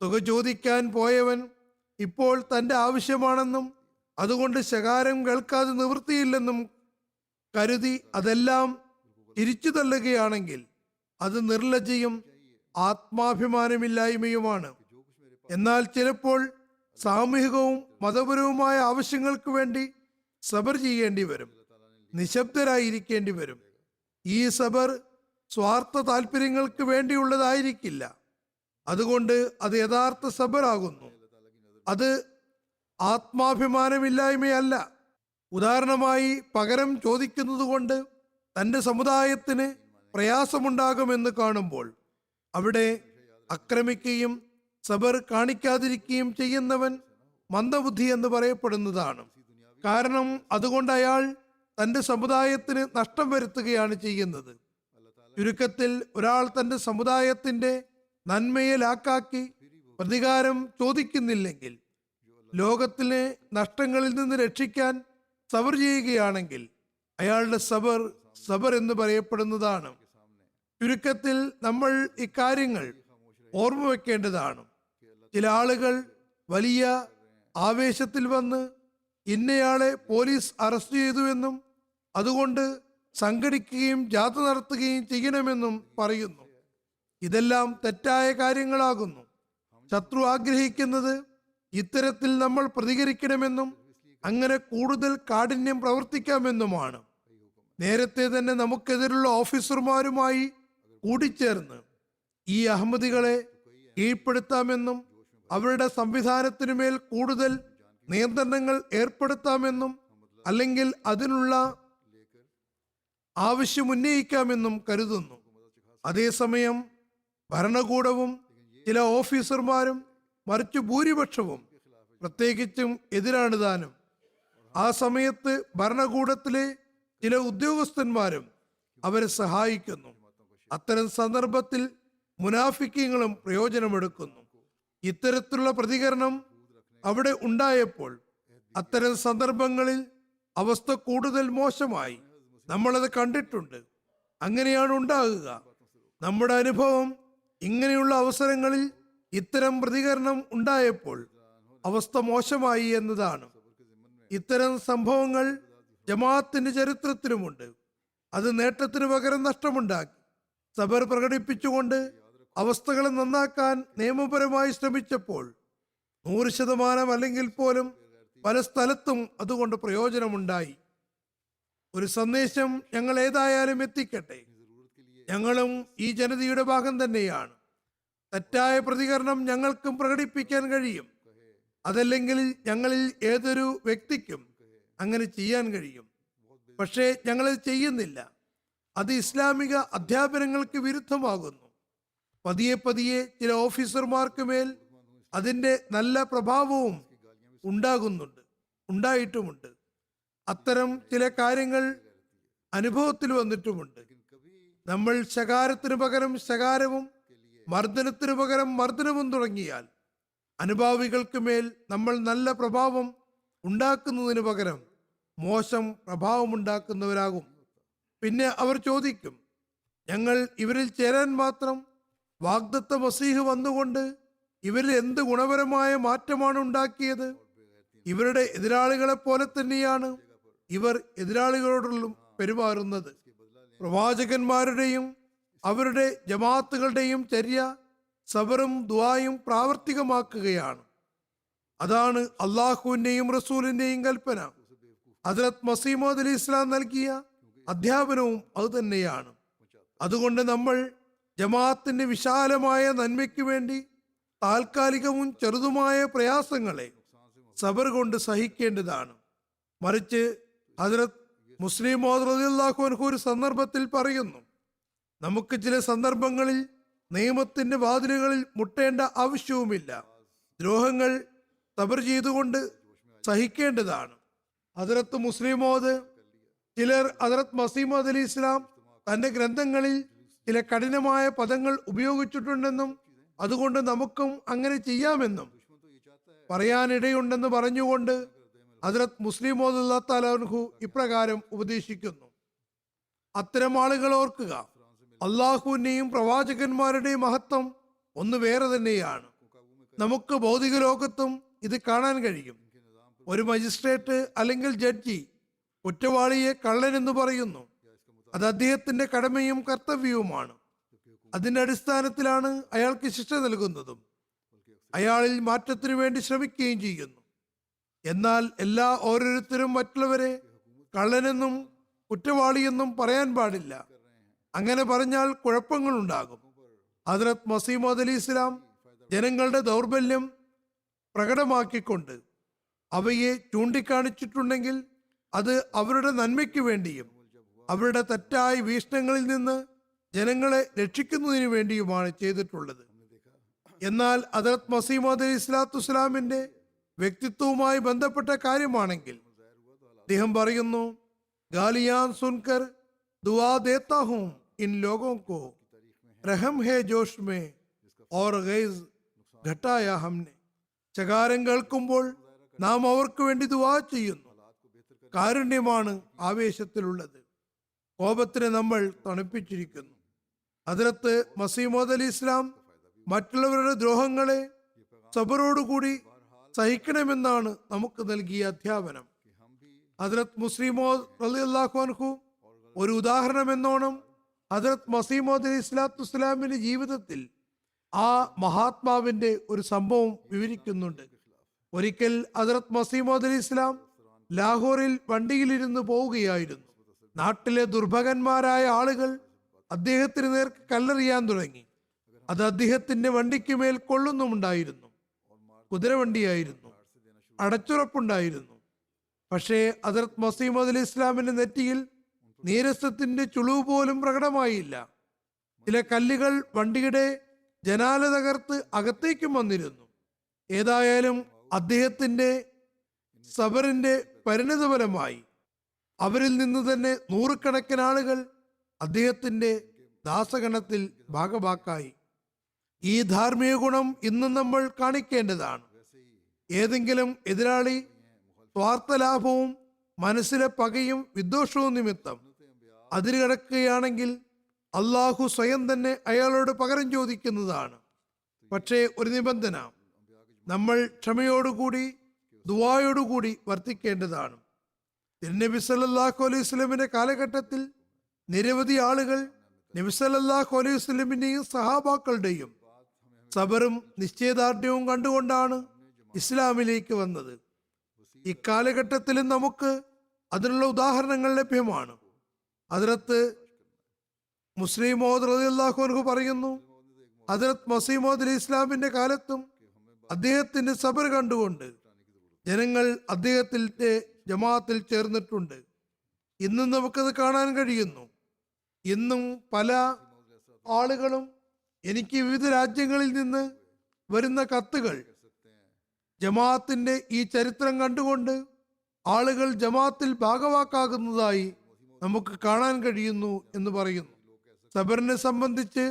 തുക ചോദിക്കാൻ പോയവൻ ഇപ്പോൾ തന്റെ ആവശ്യമാണെന്നും അതുകൊണ്ട് ശകാരം കേൾക്കാതെ നിവൃത്തിയില്ലെന്നും കരുതി അതെല്ലാം തിരിച്ചു തള്ളുകയാണെങ്കിൽ അത് നിർലജ്ജയും ആത്മാഭിമാനമില്ലായ്മയുമാണ്. എന്നാൽ ചിലപ്പോൾ സാമൂഹികവും മതപരവുമായ ആവശ്യങ്ങൾക്ക് വേണ്ടി സബർ ചെയ്യേണ്ടി വരും, നിശബ്ദരായിരിക്കേണ്ടി വരും. ഈ സബർ സ്വാർത്ഥ താല്പര്യങ്ങൾക്ക് വേണ്ടിയുള്ളതായിരിക്കില്ല. അതുകൊണ്ട് അത് യഥാർത്ഥ സബർ ആകുന്നു. അത് ആത്മാഭിമാനമില്ലായ്മയല്ല. ഉദാഹരണമായി, പകരം ചോദിക്കുന്നത് കൊണ്ട് തന്റെ സമുദായത്തിന് പ്രയാസമുണ്ടാകുമെന്ന് കാണുമ്പോൾ അവിടെ ആക്രമിക്കുകയും സബർ കാണിക്കാതിരിക്കുകയും ചെയ്യുന്നവൻ മന്ദബുദ്ധി എന്ന് പറയപ്പെടുന്നതാണ്. കാരണം അതുകൊണ്ട് അയാൾ തന്റെ സമുദായത്തിന് നഷ്ടം വരുത്തുകയാണ് ചെയ്യുന്നത്. ചുരുക്കത്തിൽ, ഒരാൾ തന്റെ സമുദായത്തിന്റെ നന്മയെ ലാക്കാക്കി പ്രതികാരം ചോദിക്കുന്നില്ലെങ്കിൽ, ലോകത്തിലെ നഷ്ടങ്ങളിൽ നിന്ന് രക്ഷിക്കാൻ സബർ ചെയ്യുകയാണെങ്കിൽ അയാളുടെ സബർ എന്ന് പറയപ്പെടുന്നതാണ്. ചുരുക്കത്തിൽ, നമ്മൾ ഇക്കാര്യങ്ങൾ ഓർമ്മ വെക്കേണ്ടതാണ്. ചില ആളുകൾ വലിയ ആവേശത്തിൽ വന്ന് ഇന്നയാളെ പോലീസ് അറസ്റ്റ് ചെയ്തുവെന്നും അതുകൊണ്ട് സംഘടിക്കുകയും ജാഥ നടത്തുകയും ചെയ്യണമെന്നും പറയുന്നു. ഇതെല്ലാം തെറ്റായ കാര്യങ്ങളാകുന്നു. ശത്രു ആഗ്രഹിക്കുന്നത് ഇത്തരത്തിൽ നമ്മൾ പ്രതികരിക്കണമെന്നും അങ്ങനെ കൂടുതൽ കാഠിന്യം പ്രവർത്തിക്കാമെന്നുമാണ്. നേരത്തെ തന്നെ നമുക്കെതിരുള്ള ഓഫീസർമാരുമായി കൂടിച്ചേർന്ന് ഈ അഹമ്മദികളെ കീഴ്പ്പെടുത്താമെന്നും അവരുടെ സംവിധാനത്തിനുമേൽ കൂടുതൽ നിയന്ത്രണങ്ങൾ ഏർപ്പെടുത്താമെന്നും അല്ലെങ്കിൽ അതിനുള്ള ആവശ്യം ഉന്നയിക്കാമെന്നും കരുതുന്നു. അതേസമയം ഭരണകൂടവും ചില ഓഫീസർമാരും മറിച്ച് ഭൂരിപക്ഷവും പ്രത്യേകിച്ചും എതിരാണ് താനും. ആ സമയത്ത് ഭരണകൂടത്തിലെ ചില ഉദ്യോഗസ്ഥന്മാരും അവരെ സഹായിക്കുന്നു. അത്തരം സന്ദർഭത്തിൽ മുനാഫിക്കീങ്ങളും പ്രയോജനമെടുക്കുന്നു. ഇത്തരത്തിലുള്ള പ്രതികരണം അവിടെ ഉണ്ടായപ്പോൾ അത്തരം സന്ദർഭങ്ങളിൽ അവസ്ഥ കൂടുതൽ മോശമായി. നമ്മളത് കണ്ടിട്ടുണ്ട്. അങ്ങനെയാണ് ഉണ്ടാകുക. നമ്മുടെ അനുഭവം ഇങ്ങനെയുള്ള അവസരങ്ങളിൽ ഇത്തരം പ്രതികരണം ഉണ്ടായപ്പോൾ അവസ്ഥ മോശമായി എന്നതാണ്. ഇത്തരം സംഭവങ്ങൾ ജമാഅത്തിന്റെ ചരിത്രത്തിലുമുണ്ട്. അത് നേട്ടത്തിന് പകരം നഷ്ടമുണ്ടാക്കി. സബർ പ്രകടിപ്പിച്ചുകൊണ്ട് അവസ്ഥകളെ നന്നാക്കാൻ നിയമപരമായി ശ്രമിച്ചപ്പോൾ 100% അല്ലെങ്കിൽ പോലും പല സ്ഥലത്തും അതുകൊണ്ട് പ്രയോജനമുണ്ടായി. ഒരു സന്ദേശം ഞങ്ങൾ ഏതായാലും എത്തിക്കട്ടെ. ഞങ്ങളും ഈ ജനതയുടെ ഭാഗം തന്നെയാണ്. തെറ്റായ പ്രതികരണം ഞങ്ങൾക്കും പ്രകടിപ്പിക്കാൻ കഴിയും. അതല്ലെങ്കിൽ ഞങ്ങളിൽ ഏതൊരു വ്യക്തിക്കും അങ്ങനെ ചെയ്യാൻ കഴിയും. പക്ഷേ ഞങ്ങളത് ചെയ്യുന്നില്ല. അത് ഇസ്ലാമിക അധ്യാപനങ്ങൾക്ക് വിരുദ്ധമാകുന്നു. പതിയെ പതിയെ ചില ഓഫീസർമാർക്ക് മേൽ അതിൻ്റെ നല്ല പ്രഭാവവും ഉണ്ടായിട്ടുമുണ്ട്. അത്തരം ചില കാര്യങ്ങൾ അനുഭവത്തിൽ വന്നിട്ടുമുണ്ട്. നമ്മൾ ശകാരത്തിനു പകരം ശകാരവും മർദ്ദനത്തിനു പകരം മർദ്ദനവും തുടങ്ങിയാൽ അനുഭാവികൾക്ക് മേൽ നമ്മൾ നല്ല പ്രഭാവം ഉണ്ടാക്കുന്നതിന് പകരം മോശം പ്രഭാവം ഉണ്ടാക്കുന്നവരാകും. പിന്നെ അവർ ചോദിക്കും, ഞങ്ങൾ ഇവരിൽ ചേരാൻ മാത്രം വാഗ്ദത്ത മസീഹ് വന്നുകൊണ്ട് ഇവരിൽ എന്ത് ഗുണപരമായ മാറ്റമാണ് ഉണ്ടാക്കിയത്? ഇവരുടെ എതിരാളികളെ പോലെ തന്നെയാണ് ഇവർ എതിരാളികളോടുള്ള പെരുമാറുന്നത്. പ്രവാചകന്മാരുടെയും അവരുടെ ജമാഅത്തുകളുടെയും ചര്യ സബറും ദുആയും പ്രാവർത്തികമാക്കുകയാണ്. അതാണ് അള്ളാഹുവിന്റെയും റസൂലിന്റെയും കൽപ്പന. ഹദ്രത്ത് മസീഹ് മൗഊദ് അലൈഹി ഇസ്ലാം നൽകിയ അധ്യാപനവും അതുതന്നെയാണ്. അതുകൊണ്ട് നമ്മൾ ജമാഅത്തിന്റെ വിശാലമായ നന്മയ്ക്ക് വേണ്ടി താൽക്കാലികവും ചെറുതുമായ പ്രയാസങ്ങളെ സബർ കൊണ്ട് സഹിക്കേണ്ടതാണ്. മറിച്ച് ഹദ്രത്ത് മുസ്ലിം മൗഊദ് റളിയല്ലാഹു അൻഹു ഒരു സന്ദർഭത്തിൽ പറയുന്നു, നമുക്ക് ചില സന്ദർഭങ്ങളിൽ നിയമത്തിന്റെ വാതിലുകളിൽ മുട്ടേണ്ട ആവശ്യവുമില്ല. ദ്രോഹങ്ങൾ സബർ ചെയ്തുകൊണ്ട് സഹിക്കേണ്ടതാണ്. ഹദ്രത്ത് മുസ്ലിം മൗഊദ് ചിലർ ഹദ്രത്ത് മസീഹ് മൗഊദ് അലൈഹി ഇസ്ലാം തന്റെ ഗ്രന്ഥങ്ങളിൽ ചില കഠിനമായ പദങ്ങൾ ഉപയോഗിച്ചിട്ടുണ്ടെന്നും അതുകൊണ്ട് നമുക്കും അങ്ങനെ ചെയ്യാമെന്നും പറയാനിടയുണ്ടെന്ന് പറഞ്ഞുകൊണ്ട് ഹദ്രത്ത് മുസ്ലിം മൗഊദ് റളിയല്ലാഹു തആല അൻഹു ഇപ്രകാരം ഉപദേശിക്കുന്നു: അത്തരം ആളുകൾ ഓർക്കുക, അള്ളാഹുവിന്റെയും പ്രവാചകന്മാരുടെയും മഹത്വം ഒന്ന് വേറെ തന്നെയാണ്. നമുക്ക് ഭൗതിക ലോകത്തും ഇത് കാണാൻ കഴിയും. ഒരു മജിസ്ട്രേറ്റ് അല്ലെങ്കിൽ ജഡ്ജി കുറ്റവാളിയെ കള്ളൻ എന്ന് പറയുന്നു. അത് അദ്ദേഹത്തിന്റെ കടമയും കർത്തവ്യവുമാണ്. അതിന്റെ അടിസ്ഥാനത്തിലാണ് അയാൾക്ക് ശിക്ഷ നൽകുന്നതും അയാളിൽ മാറ്റത്തിനു വേണ്ടി ശ്രമിക്കുകയും ചെയ്യുന്നു. എന്നാൽ ഓരോരുത്തരും മറ്റുള്ളവരെ കള്ളനെന്നും കുറ്റവാളിയെന്നും പറയാൻ പാടില്ല. അങ്ങനെ പറഞ്ഞാൽ കുഴപ്പങ്ങളുണ്ടാകും. ഹദ്രത്ത് മസീഹ് മൗഊദ് അലൈഹി ഇസ്ലാം ജനങ്ങളുടെ ദൗർബല്യം പ്രകടമാക്കിക്കൊണ്ട് അവയെ ചൂണ്ടിക്കാണിച്ചിട്ടുണ്ടെങ്കിൽ അത് അവരുടെ നന്മയ്ക്ക് വേണ്ടിയും അവരുടെ തെറ്റായ വീക്ഷണങ്ങളിൽ നിന്ന് ജനങ്ങളെ രക്ഷിക്കുന്നതിന് വേണ്ടിയുമാണ് ചെയ്തിട്ടുള്ളത്. എന്നാൽ ഹദ്രത്ത് മസീഹ് മൗഊദ് അലൈഹി സ്വലാത്തു വസ്സലാമിന്റെ വ്യക്തിത്വവുമായി ബന്ധപ്പെട്ട കാര്യമാണെങ്കിൽ അദ്ദേഹം പറയുന്നു, ഗാലിയാൻ സുൻകർ ദുആ ദേത്താ ഹൂം ഇൻ ലോഗോं को रहम है जोश में और गैज़ घटाया हमने. ശകാരം കേൾക്കുമ്പോൾ നാം അവർക്ക് വേണ്ടി ദുആ ചെയ്യുന്നു. കാരുണ്യമാണ് ആവേശത്തിലുള്ളത്. കോപത്തിനെ നമ്മൾ തണുപ്പിച്ചിരിക്കുന്നു. ഹദ്രത്ത് മസീഹ് മൗഊദ് അലൈഹി ഇസ്ലാം മറ്റുള്ളവരുടെ ദ്രോഹങ്ങളെ സബറോടുകൂടി സഹിക്കണമെന്നാണ് നമുക്ക് നൽകിയ അധ്യാപനം. ഹദ്രത്ത് മുസ്ലിം മൗഊദ് റളിയല്ലാഹു അൻഹു ഒരു ഉദാഹരണം എന്നോണം ഹദ്രത്ത് മസീഹ് മൗഊദ് അലൈഹി സ്വലാത്തു വസ്സലാമിന്റെ ജീവിതത്തിൽ ആ മഹാത്മാവിന്റെ ഒരു സംഭവം വിവരിക്കുന്നുണ്ട്. ഒരിക്കൽ ഹദ്രത്ത് മസീഹ് മൗഊദ് അലൈഹി ഇസ്ലാം ലാഹോറിൽ വണ്ടിയിലിരുന്ന് പോവുകയായിരുന്നു. നാട്ടിലെ ദുർഭകന്മാരായ ആളുകൾ അദ്ദേഹത്തിന് നേർക്ക് കല്ലെറിയാൻ തുടങ്ങി. അത് അദ്ദേഹത്തിന്റെ വണ്ടിക്ക് മേൽ കൊള്ളുന്നുമുണ്ടായിരുന്നു. കുതിരവണ്ടിയായിരുന്നു, അടച്ചുറപ്പുണ്ടായിരുന്നു. പക്ഷേ ഹദ്രത്ത് മസീഹ് മൗഊദ് അലൈഹി ഇസ്ലാമിന്റെ നെറ്റിയിൽ നീരസത്തിന്റെ ചുളിവ് പോലും പ്രകടമായില്ല. ചില കല്ലുകൾ വണ്ടിയുടെ ജനാല തകർത്ത് അകത്തേക്കും വന്നിരുന്നു. ഏതായാലും അദ്ദേഹത്തിന്റെ സബറിന്റെ പരിണിതഫലമായി അവരിൽ നിന്ന് തന്നെ നൂറുകണക്കിന് ആളുകൾ അദ്ദേഹത്തിന്റെ ദാസഗണത്തിൽ ഭാഗഭാക്കായി. ഈ ധാർമ്മിക ഗുണം ഇന്നും നമ്മൾ കാണിക്കേണ്ടതാണ്. ഏതെങ്കിലും എതിരാളി സ്വാർത്ഥ ലാഭവും മനസ്സിലെ പകയും വിദ്വേഷവും നിമിത്തം അതിരുകടക്കുകയാണെങ്കിൽ അള്ളാഹു സ്വയം തന്നെ അയാളോട് പകരം ചോദിക്കുന്നതാണ്. പക്ഷേ ഒരു നിബന്ധന, നമ്മൾ ക്ഷമയോടുകൂടി ദുആയോടുകൂടി വർത്തിക്കേണ്ടതാണ്. തിരുനബി സല്ലല്ലാഹു അലൈഹി വസല്ലമിന്റെ കാലഘട്ടത്തിൽ നിരവധി ആളുകൾ നബി സല്ലല്ലാഹു അലൈഹി വസല്ലമിന്റെയും സഹാബാക്കളുടെയും സബറും നിശ്ചയദാർഢ്യവും കണ്ടുകൊണ്ടാണ് ഇസ്ലാമിലേക്ക് വന്നത്. ഇക്കാലഘട്ടത്തിലും നമുക്ക് അതിനുള്ള ഉദാഹരണങ്ങൾ ലഭ്യമാണ്. ഹദ്രത്ത് മുസ്ലിം മൗഊദ് റളിയല്ലാഹു അൻഹു പറയുന്നു, ഹദ്രത്ത് മസീഹ് മൗഊദ് അലൈഹി ഇസ്ലാമിന്റെ കാലത്തും അദ്ദേഹത്തിന്റെ സബർ കണ്ടുകൊണ്ട് ജനങ്ങൾ അദ്ദേഹത്തിന്റെ ജമാഅത്തിൽ ചേർന്നിട്ടുണ്ട്. ഇന്നും നമുക്കത് കാണാൻ കഴിയുന്നു. ഇന്നും പല ആളുകളും എനിക്ക് വിവിധ രാജ്യങ്ങളിൽ നിന്ന് വരുന്ന കത്തുകൾ ജമാഅത്തിന്റെ ഈ ചരിത്രം കണ്ടുകൊണ്ട് ആളുകൾ ജമാഅത്തിൽ ഭാഗവാക്കാകുന്നതായി നമുക്ക് കാണാൻ കഴിയുന്നു എന്ന് പറയുന്നു. സബറിനെ സംബന്ധിച്ച്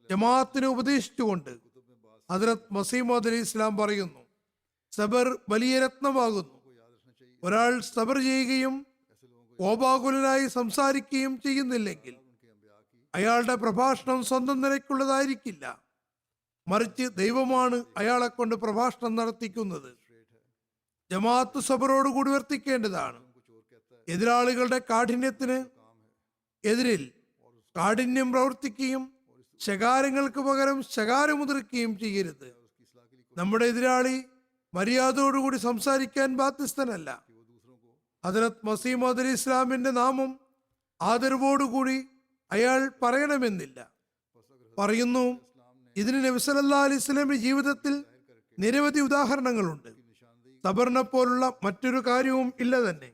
ജമാഅത്തിനെ ഉപദേശിച്ചുകൊണ്ട് ഹദ്രത്ത് മസീഹ് മൗഊദ് അലൈഹി ഇസ്ലാം പറയുന്നു, സബർ വലിയ രത്നമാകുന്നു. ഒരാൾ സബർ ചെയ്യുകയും കോപാകുലനായി സംസാരിക്കുകയും ചെയ്യുന്നില്ലെങ്കിൽ അയാളുടെ പ്രഭാഷണം സ്വന്തം നിലയ്ക്കുള്ളതായിരിക്കില്ല, മറിച്ച് ദൈവമാണ് അയാളെ കൊണ്ട് പ്രഭാഷണം നടത്തിക്കുന്നത്. ജമാഅത്ത് സബറോടുകൂടി വർത്തിക്കേണ്ടതാണ്. എതിരാളികളുടെ കാഠിന്യത്തിന് എതിരിൽ കാഠിന്യം പ്രവർത്തിക്കുകയും ശകാരങ്ങൾക്ക് പകരം ശകാരമുതിർക്കുകയും ചെയ്യരുത്. നമ്മുടെ എതിരാളി മര്യാദയോടുകൂടി സംസാരിക്കാൻ ബാധ്യസ്ഥനല്ല. ഹദ്രത്ത് മസീഹ് മൗഊദ് അലൈഹി ഇസ്ലാമിന്റെ നാമം ആദരവോടുകൂടി അയാൾ പറയണമെന്നില്ല. പറയുന്നു, ഇതിന് നബി സല്ലല്ലാഹു അലൈഹി വസല്ലമയുടെ ജീവിതത്തിൽ നിരവധി ഉദാഹരണങ്ങളുണ്ട്. സബറിനെ പോലുള്ള മറ്റൊരു കാര്യവും ഇല്ല തന്നെ.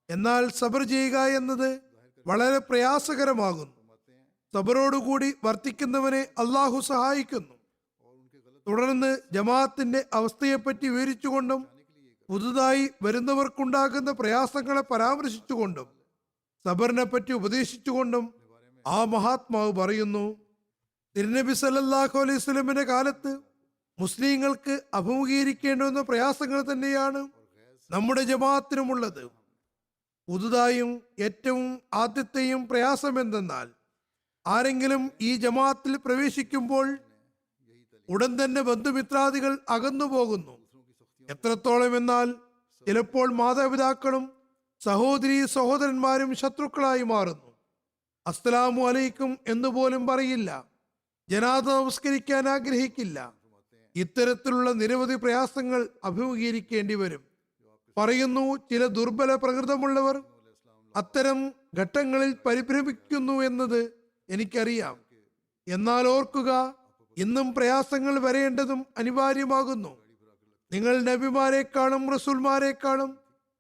എന്നാൽ സബർ ചെയ്യുക എന്നത് വളരെ പ്രയാസകരമാകുന്നു. സബറോടുകൂടി വർത്തിക്കുന്നവനെ അള്ളാഹു സഹായിക്കുന്നു. തുടർന്ന് ജമാഅത്തിന്റെ അവസ്ഥയെപ്പറ്റി വിവരിച്ചുകൊണ്ടും പുതുതായി വരുന്നവർക്കുണ്ടാകുന്ന പ്രയാസങ്ങളെ പരാമർശിച്ചുകൊണ്ടും സബറിനെ പറ്റി ഉപദേശിച്ചുകൊണ്ടും ആ മഹാത്മാവ് പറയുന്നു, തിരുനബി സല്ലല്ലാഹു അലൈഹി വസല്ലമയുടെ കാലത്ത് മുസ്ലിങ്ങൾക്ക് അഭിമുഖീകരിക്കേണ്ടുന്ന പ്രയാസങ്ങൾ തന്നെയാണ് നമ്മുടെ ജമാഅത്തിനുമുള്ളത്. പുതുതായും ഏറ്റവും ആദ്യത്തെയും പ്രയാസം എന്തെന്നാൽ, ആരെങ്കിലും ഈ ജമാഅത്തിൽ പ്രവേശിക്കുമ്പോൾ ഉടൻ തന്നെ ബന്ധുമിത്രാദികൾ അകന്നു പോകുന്നു. എത്രത്തോളം എന്നാൽ ചിലപ്പോൾ മാതാപിതാക്കളും സഹോദരീ സഹോദരന്മാരും ശത്രുക്കളായി മാറുന്നു. അസ്സലാമു അലൈക്കും എന്ന് പോലും പറയില്ല, ജനാസ നമസ്കരിക്കാൻ ആഗ്രഹിക്കില്ല. ഇത്തരത്തിലുള്ള നിരവധി പ്രയാസങ്ങൾ അഭിമുഖീകരിക്കേണ്ടി വരും. പറയുന്നു, ചില ദുർബല പ്രകൃതമുള്ളവർ അത്തരം ഘട്ടങ്ങളിൽ പരിഭ്രമിക്കുന്നു എന്നത് എനിക്കറിയാം. എന്നാൽ ഓർക്കുക, ഇന്നും പ്രയാസങ്ങൾ വരേണ്ടതും അനിവാര്യമാകുന്നു. നിങ്ങൾ നബിമാരെക്കാളും റസൂൽമാരെക്കാളും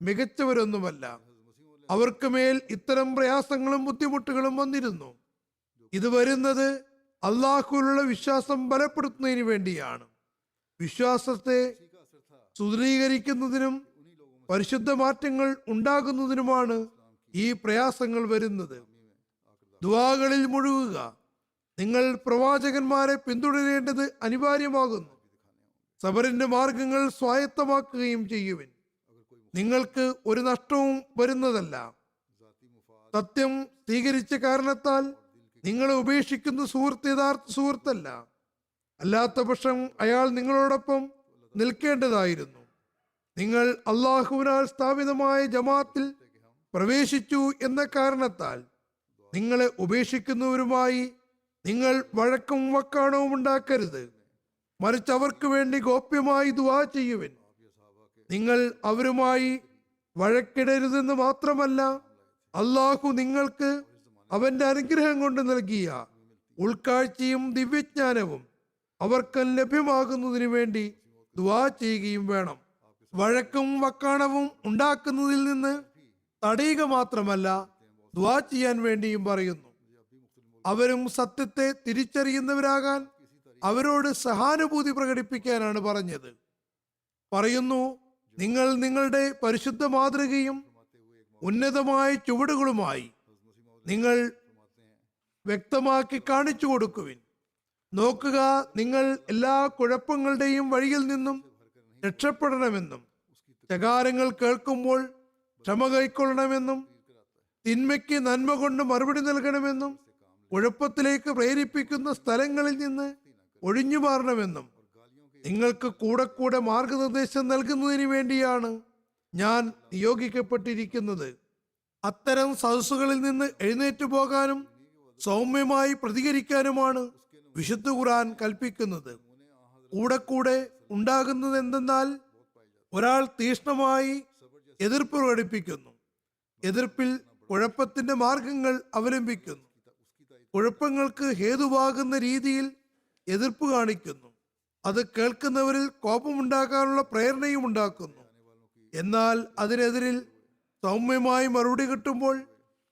മികച്ചവരൊന്നുമല്ല. അവർക്ക് മേൽ ഇത്തരം പ്രയാസങ്ങളും ബുദ്ധിമുട്ടുകളും വന്നിരുന്നു. ഇത് വരുന്നത് അള്ളാഹുവിലുള്ള വിശ്വാസം ബലപ്പെടുത്തുന്നതിന് വേണ്ടിയാണ്. വിശ്വാസത്തെ സുദൃഢീകരിക്കുന്നതിനും പരിശുദ്ധ മാറ്റങ്ങൾ ഉണ്ടാകുന്നതിനുമാണ് ഈ പ്രയാസങ്ങൾ വരുന്നത്. ദുആകളിൽ മുഴുകുക. നിങ്ങൾ പ്രവാചകന്മാരെ പിന്തുടരേണ്ടത് അനിവാര്യമാകുന്നു. സബറിന്റെ മാർഗങ്ങൾ സ്വായത്തമാക്കുകയും ചെയ്യുവിൻ. നിങ്ങൾക്ക് ഒരു നഷ്ടവും വരുന്നതല്ല. സത്യം സ്വീകരിച്ച കാരണത്താൽ നിങ്ങളെ ഉപേക്ഷിക്കുന്ന സുഹൃത്ത് യഥാർത്ഥ സുഹൃത്തല്ല. അല്ലാത്ത പക്ഷം അയാൾ നിങ്ങളോടൊപ്പം നിൽക്കേണ്ടതായിരുന്നു. നിങ്ങൾ അള്ളാഹുവിനാൽ സ്ഥാപിതമായ ജമാഅത്തിൽ പ്രവേശിച്ചു എന്ന കാരണത്താൽ നിങ്ങളെ ഉപേക്ഷിക്കുന്നവരുമായി നിങ്ങൾ വഴക്കും വക്കാണവും ഉണ്ടാക്കരുത്. മറിച്ച് അവർക്ക് വേണ്ടി ഗോപ്യമായി ദുആ ചെയ്യുവിൻ. നിങ്ങൾ അവരുമായി വഴക്കിടരുതെന്ന് മാത്രമല്ല, അള്ളാഹു നിങ്ങൾക്ക് അവന്റെ അനുഗ്രഹം കൊണ്ട് നൽകിയ ഉൾക്കാഴ്ചയും ദിവ്യജ്ഞാനവും അവർക്ക് ലഭ്യമാകുന്നതിന് വേണ്ടി ദുആ ചെയ്യുകയും വേണം. വഴക്കും വക്കാണവും ഉണ്ടാക്കുന്നതിൽ നിന്ന് തടയുക മാത്രമല്ല, ദുആ ചെയ്യാൻ വേണ്ടിയും പറയുന്നു. അവരും സത്യത്തെ തിരിച്ചറിയുന്നവരാകാൻ അവരോട് സഹാനുഭൂതി പ്രകടിപ്പിക്കാനാണ് പറഞ്ഞത്. പറയുന്നു, നിങ്ങൾ നിങ്ങളുടെ പരിശുദ്ധ മാതൃകയും ഉന്നതമായ ചുവടുകളുമായി നിങ്ങൾ വ്യക്തമാക്കി കാണിച്ചു കൊടുക്കുവിൻ. നോക്കുക, നിങ്ങൾ എല്ലാ കുഴപ്പങ്ങളുടെയും വഴിയിൽ നിന്നും രക്ഷപ്പെടണമെന്നും ശകാരങ്ങൾ കേൾക്കുമ്പോൾ ക്ഷമ കൈക്കൊള്ളണമെന്നും തിന്മയ്ക്ക് നന്മ കൊണ്ട് മറുപടി നൽകണമെന്നും കുഴപ്പത്തിലേക്ക് പ്രേരിപ്പിക്കുന്ന സ്ഥലങ്ങളിൽ നിന്ന് ഒഴിഞ്ഞു മാറണമെന്നും നിങ്ങൾക്ക് കൂടെ കൂടെ മാർഗനിർദ്ദേശം നൽകുന്നതിന് വേണ്ടിയാണ് ഞാൻ നിയോഗിക്കപ്പെട്ടിരിക്കുന്നത്. അത്തരം സദസ്സുകളിൽ നിന്ന് എഴുന്നേറ്റ് പോകാനും സൗമ്യമായി പ്രതികരിക്കാനുമാണ് വിശുദ്ധ ഖുർആൻ കൽപ്പിക്കുന്നത്. കൂടെ കൂടെ ഉണ്ടാകുന്നത് എന്തെന്നാൽ, ഒരാൾ തീക്ഷ്ണമായി എതിർപ്പ് പ്രകടിപ്പിക്കുന്നു. എതിർപ്പിൽ കുഴപ്പത്തിന്റെ മാർഗങ്ങൾ അവലംബിക്കുന്നു. കുഴപ്പങ്ങൾക്ക് ഹേതുവാകുന്ന രീതിയിൽ എതിർപ്പ് കാണിക്കുന്നു. അത് കേൾക്കുന്നവരിൽ കോപമുണ്ടാക്കാനുള്ള പ്രേരണയും ഉണ്ടാക്കുന്നു. എന്നാൽ അതിനെതിരിൽ സൗമ്യമായി മറുപടി കിട്ടുമ്പോൾ,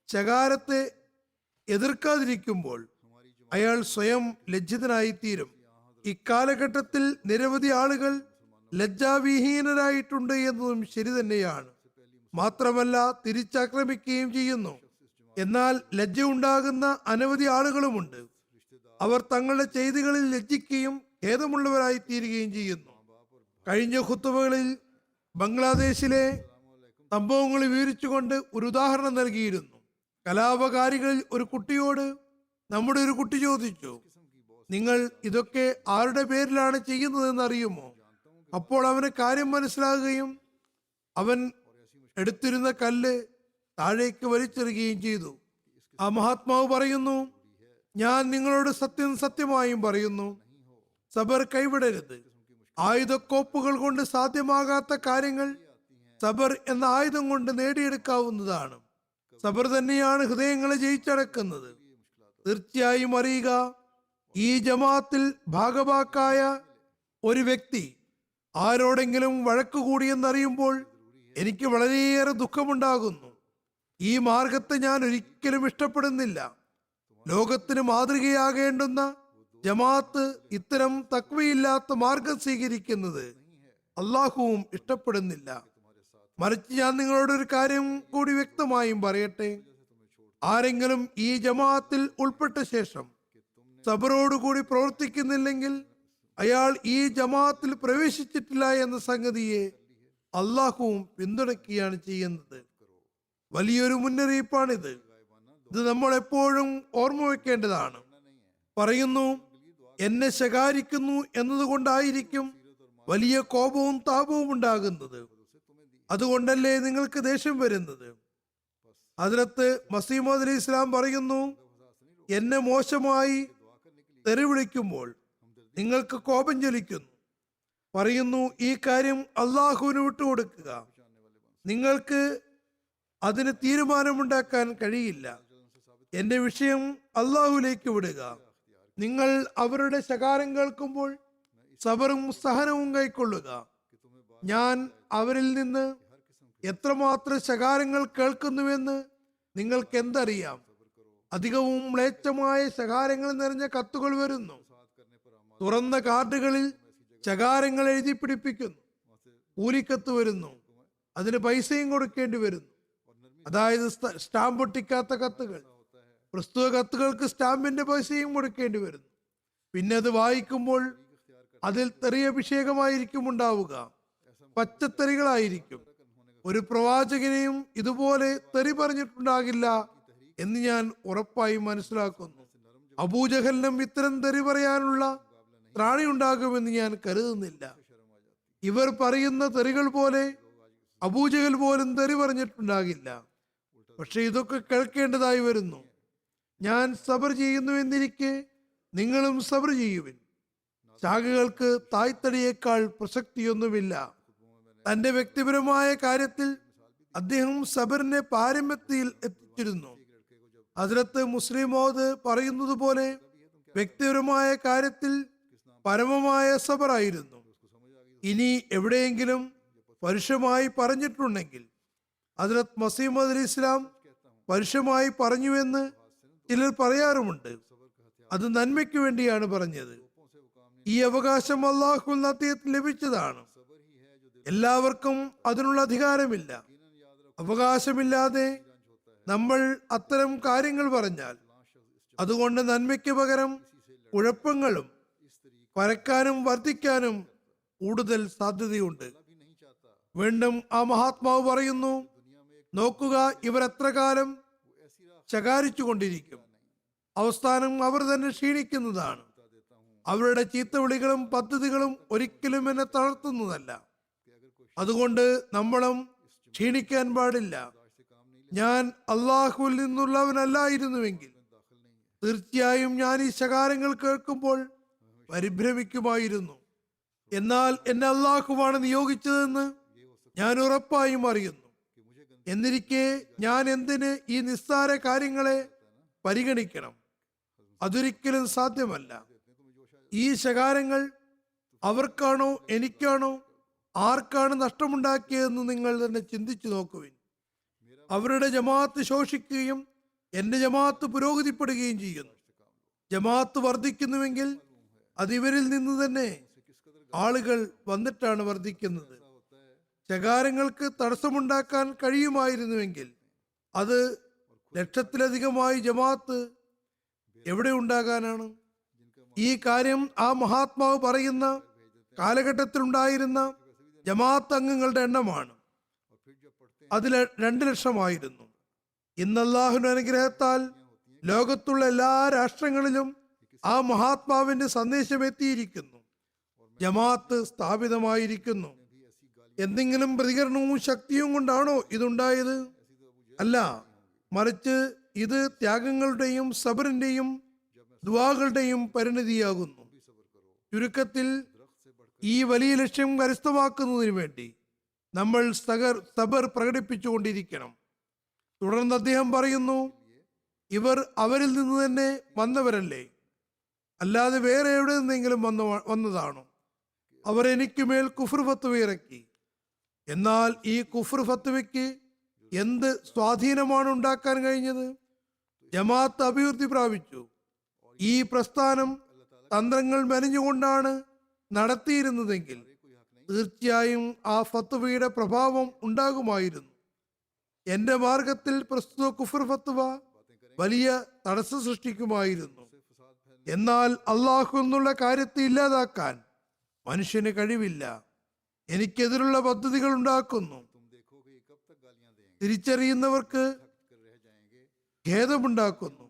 ശകാരത്തെ എതിർക്കാതിരിക്കുമ്പോൾ അയാൾ സ്വയം ലജ്ജിതനായിത്തീരും. ഇക്കാലഘട്ടത്തിൽ നിരവധി ആളുകൾ ലജ്ജാവിഹീനരായിട്ടുണ്ട് എന്നതും ശരി തന്നെയാണ്. മാത്രമല്ല തിരിച്ചാക്രമിക്കുകയും ചെയ്യുന്നു. എന്നാൽ ലജ്ജ ഉണ്ടാകുന്ന അനവധി ആളുകളുമുണ്ട്. അവർ തങ്ങളുടെ ചെയ്തികളിൽ ലജ്ജിക്കുകയും ഖേദമുള്ളവരായി തീരുകയും ചെയ്യുന്നു. കഴിഞ്ഞ ഖുത്തുബകളിൽ ബംഗ്ലാദേശിലെ സംഭവങ്ങൾ വിവരിച്ചുകൊണ്ട് ഒരു ഉദാഹരണം നൽകിയിരുന്നു. കലാപകാരികളിൽ ഒരു കുട്ടിയോട് നമ്മുടെ ഒരു കുട്ടി ചോദിച്ചു, നിങ്ങൾ ഇതൊക്കെ ആരുടെ പേരിലാണ് ചെയ്യുന്നതെന്ന് അറിയുമോ? അപ്പോൾ അവന് കാര്യം മനസ്സിലാകുകയും അവൻ എടുത്തിരുന്ന കല്ല് താഴേക്ക് വലിച്ചെറിയുകയും ചെയ്തു. ആ മഹാത്മാവ് പറയുന്നു, ഞാൻ നിങ്ങളോട് സത്യമായും പറയുന്നു, സബർ കൈവിടരുത്. ആയുധക്കോപ്പുകൾ കൊണ്ട് സാധ്യമാകാത്ത കാര്യങ്ങൾ സബർ എന്ന ആയുധം കൊണ്ട് നേടിയെടുക്കാവുന്നതാണ്. സബർ തന്നെയാണ് ഹൃദയങ്ങളെ ജയിച്ചടക്കുന്നത്. തീർച്ചയായും അറിയുക, ഈ ജമാഅത്തിൽ ഭാഗവാക്കായ ഒരു വ്യക്തി ആരോടെങ്കിലും വഴക്ക് കൂടിയെന്നറിയുമ്പോൾ എനിക്ക് വളരെയേറെ ദുഃഖമുണ്ടാകുന്നു. ഈ മാർഗത്തെ ഞാൻ ഒരിക്കലും ഇഷ്ടപ്പെടുന്നില്ല. ലോകത്തിന് മാതൃകയാകേണ്ടുന്ന ജമാഅത്ത് ഇത്തരം തക്വയില്ലാത്ത മാർഗം സ്വീകരിക്കുന്നത് അള്ളാഹുവും ഇഷ്ടപ്പെടുന്നില്ല. മറിച്ച് ഞാൻ നിങ്ങളോട് ഒരു കാര്യം കൂടി വ്യക്തമായും പറയട്ടെ. ആരെങ്കിലും ഈ ജമാഅത്തിൽ ഉൾപ്പെട്ട ശേഷം സബറോടുകൂടി പ്രവർത്തിക്കുന്നില്ലെങ്കിൽ അയാൾ ഈ ജമാഅത്തിൽ പ്രവേശിച്ചിട്ടില്ല എന്ന സംഗതിയെ അള്ളാഹുവും പിന്തുണയ്ക്കുകയാണ് ചെയ്യുന്നത്. വലിയൊരു മുന്നറിയിപ്പാണിത്. ഇത് നമ്മൾ എപ്പോഴും ഓർമ്മ വെക്കേണ്ടതാണ്. പറയുന്നു, എന്നെ ശകാരിക്കുന്നു എന്നതുകൊണ്ടായിരിക്കും വലിയ കോപവും താപവും ഉണ്ടാകുന്നത്. അതുകൊണ്ടല്ലേ നിങ്ങൾക്ക് ദേഷ്യം വരുന്നത്? ഹദ്രത്ത് മസീഹ് മൗഊദ് അലൈഹി ഇസ്ലാം പറയുന്നു, എന്നെ മോശമായി തെറി വിളിക്കുമ്പോൾ നിങ്ങൾക്ക് കോപം ജ്വലിക്കുന്നു. പറയുന്നു, ഈ കാര്യം അള്ളാഹുവിന് വിട്ടുകൊടുക്കുക. നിങ്ങൾക്ക് അതിന് തീരുമാനമുണ്ടാക്കാൻ കഴിയില്ല. എന്റെ വിഷയം അള്ളാഹുവിലേക്ക് വിടുക. നിങ്ങൾ അവരുടെ ശകാരം കേൾക്കുമ്പോൾ സബറും സഹനവും കൈക്കൊള്ളുക. ഞാൻ അവരിൽ നിന്ന് എത്രമാത്രം ശകാരങ്ങൾ കേൾക്കുന്നുവെന്ന് നിങ്ങൾക്ക് എന്തറിയാം? അധികവും മ്ലേച്ഛമായ ശകാരങ്ങൾ നിറഞ്ഞ കത്തുകൾ വരുന്നു. തുറന്ന കാർഡുകളിൽ ശകാരങ്ങൾ എഴുതി പിടിപ്പിക്കുന്നു. കൂലിക്കത്ത് വരുന്നു, അതിന് പൈസയും കൊടുക്കേണ്ടി വരുന്നു. അതായത് സ്റ്റാമ്പ് ഒട്ടിക്കാത്ത കത്തുകൾ, പ്രസ്തുത കത്തുകൾക്ക് സ്റ്റാമ്പിന്റെ പൈസയും കൊടുക്കേണ്ടി വരുന്നു. പിന്നെ അത് വായിക്കുമ്പോൾ അതിൽ തെറിയഭിഷേകമായിരിക്കും ഉണ്ടാവുക, പച്ചത്തെറികളായിരിക്കും. ഒരു പ്രവാചകനെയും ഇതുപോലെ തെറി പറഞ്ഞിട്ടുണ്ടാകില്ല എന്ന് ഞാൻ ഉറപ്പായും മനസ്സിലാക്കുന്നു. അബൂജഹലിനും ഇത്തരം തെറി പറയാനുള്ള ത്രാണി ഉണ്ടാകുമെന്ന് ഞാൻ കരുതുന്നില്ല. ഇവർ പറയുന്ന തെറികൾ പോലെ അബൂജഹൽ പോലും തെറി പറഞ്ഞിട്ടുണ്ടാകില്ല. പക്ഷെ ഇതൊക്കെ കേൾക്കേണ്ടതായി വരുന്നു. ഞാൻ സബർ ചെയ്യുന്നു എന്നിരിക്കെ നിങ്ങളും സബർ ചെയ്യുവിൻ. ശാഖകൾക്ക് തായ്തടിയേക്കാൾ പ്രസക്തിയൊന്നുമില്ല. തന്റെ വ്യക്തിപരമായ കാര്യത്തിൽ അദ്ദേഹം സബറിനെ പാരമ്യത്തിൽ എത്തിച്ചിരുന്നു. ഹദ്രത്ത് മുസ്ലിം മൗഊദ് പറയുന്നത് പോലെ വ്യക്തിപരമായ കാര്യത്തിൽ പരമമായ സബറായിരുന്നു. ഇനി എവിടെയെങ്കിലും പരുഷമായി പറഞ്ഞിട്ടുണ്ടെങ്കിൽ ഹദ്രത്ത് മസീഹ് മൗഊദ് അലൈഹി ഇസ്ലാം പരുഷമായി പറഞ്ഞുവെന്ന് ചിലർ പറയാറുമുണ്ട്. അത് നന്മയ്ക്ക് വേണ്ടിയാണ് പറഞ്ഞത്. ഈ അവകാശം അള്ളാഹുവിൽ അദ്ദേഹത്തിന് ലഭിച്ചതാണ്. എല്ലാവർക്കും അതിനുള്ള അധികാരമില്ല. അവകാശമില്ലാതെ നമ്മൾ അത്തരം കാര്യങ്ങൾ പറഞ്ഞാൽ അതുകൊണ്ട് നന്മയ്ക്ക് പകരം കുഴപ്പങ്ങളും പരക്കാനും വർദ്ധിക്കാനും കൂടുതൽ സാധ്യതയുണ്ട്. വീണ്ടും ആ മഹാത്മാവ് പറയുന്നു, നോക്കുക, ഇവർ എത്ര കാലം ശകാരിച്ചു കൊണ്ടിരിക്കും. അവസാനം അവർ തന്നെ ക്ഷീണിക്കുന്നതാണ്. അവരുടെ ചീത്തവിളികളും പദ്ധതികളും ഒരിക്കലും എന്നെ തളർത്തുന്നതല്ല. അതുകൊണ്ട് നമ്മളും ക്ഷീണിക്കാൻ പാടില്ല. ഞാൻ അള്ളാഹുവിൽ നിന്നുള്ളവനല്ലായിരുന്നുവെങ്കിൽ തീർച്ചയായും ഞാൻ ഈ ശകാരങ്ങൾ കേൾക്കുമ്പോൾ പരിഭ്രമിക്കുമായിരുന്നു. എന്നാൽ എന്നെ അള്ളാഹുവാണ് നിയോഗിച്ചതെന്ന് ഞാൻ ഉറപ്പായും അറിയുന്നു. എന്നിരിക്കെ ഞാൻ എന്തിന് ഈ നിസ്സാര കാര്യങ്ങളെ പരിഗണിക്കണം? അതൊരിക്കലും സാധ്യമല്ല. ഈ ശകാരങ്ങൾ അവർക്കാണോ എനിക്കാണോ ആർക്കാണ് നഷ്ടമുണ്ടാക്കിയതെന്ന് നിങ്ങൾ തന്നെ ചിന്തിച്ചു നോക്കുവിൻ. അവരുടെ ജമാഅത്ത് ശോഷിക്കുകയും എന്റെ ജമാഅത്ത് പുരോഗതിപ്പെടുകയും ചെയ്യുന്നു. ജമാഅത്ത് വർദ്ധിക്കുന്നുവെങ്കിൽ അത് ഇവരിൽ നിന്ന് തന്നെ ആളുകൾ വന്നിട്ടാണ് വർദ്ധിക്കുന്നത്. ശകാരങ്ങൾക്ക് തടസ്സമുണ്ടാക്കാൻ കഴിയുമായിരുന്നുവെങ്കിൽ അത് ലക്ഷത്തിലധികമായി ജമാഅത്ത് എവിടെ ഉണ്ടാകാനാണ്? ഈ കാര്യം ആ മഹാത്മാവ് പറയുന്ന കാലഘട്ടത്തിലുണ്ടായിരുന്ന ജമാഅത്ത് അംഗങ്ങളുടെ എണ്ണമാണ്. അതിൽ 2 ലക്ഷമായിരുന്നു. ഇന്ന് അല്ലാഹുവിന്റെ അനുഗ്രഹത്താൽ ലോകത്തുള്ള എല്ലാ രാഷ്ട്രങ്ങളിലും ആ മഹാത്മാവിന്റെ സന്ദേശം എത്തിയിരിക്കുന്നു. ജമാഅത്ത് സ്ഥാപിതമായിരിക്കുന്നു. എന്തെങ്കിലും പ്രതികരണവും ശക്തിയും കൊണ്ടാണോ ഇതുണ്ടായത്? അല്ല, മറിച്ച് ഇത് ത്യാഗങ്ങളുടെയും സബറിന്റെയും ദുആകളുടെയും പരിണിതിയാകുന്നു. ചുരുക്കത്തിൽ ഈ വലിയ ലക്ഷ്യം കരസ്ഥമാക്കുന്നതിന് വേണ്ടി നമ്മൾ സബർ പ്രകടിപ്പിച്ചുകൊണ്ടിരിക്കണം. തുടർന്ന് അദ്ദേഹം പറയുന്നു, ഇവർ അവരിൽ നിന്ന് തന്നെ വന്നവരല്ലേ, അല്ലാതെ വേറെ എവിടെ നിന്നെങ്കിലും വന്നതാണോ? അവർ എനിക്കുമേൽ കുഫ്ർ ഫത്വ ഇറക്കി. എന്നാൽ ഈ കുഫ്ർ ഫത്വയ്ക്ക് എന്ത് സ്വാധീനമാണ് ഉണ്ടാക്കാൻ കഴിഞ്ഞത്? ജമാഅത്ത് അഭിവൃദ്ധി പ്രാപിച്ചു. ഈ പ്രസ്ഥാനം തന്ത്രങ്ങൾ മെനഞ്ഞുകൊണ്ടാണ് നടത്തിയിരുന്നതെങ്കിൽ തീർച്ചയായും ആ ഫത്വയുടെ പ്രഭാവം ഉണ്ടാകുമായിരുന്നു. എന്റെ മാർഗത്തിൽ പ്രസ്തുത കുഫർ ഫത്വ വലിയ തടസ്സം സൃഷ്ടിക്കുമായിരുന്നു. എന്നാൽ അള്ളാഹു എന്നുള്ള കാര്യത്തെ ഇല്ലാതാക്കാൻ മനുഷ്യന് കഴിവില്ല. എനിക്കെതിരുള്ള പദ്ധതികൾ ഉണ്ടാക്കുന്നു. തിരിച്ചറിയുന്നവർക്ക് ഖേദമുണ്ടാക്കുന്നു.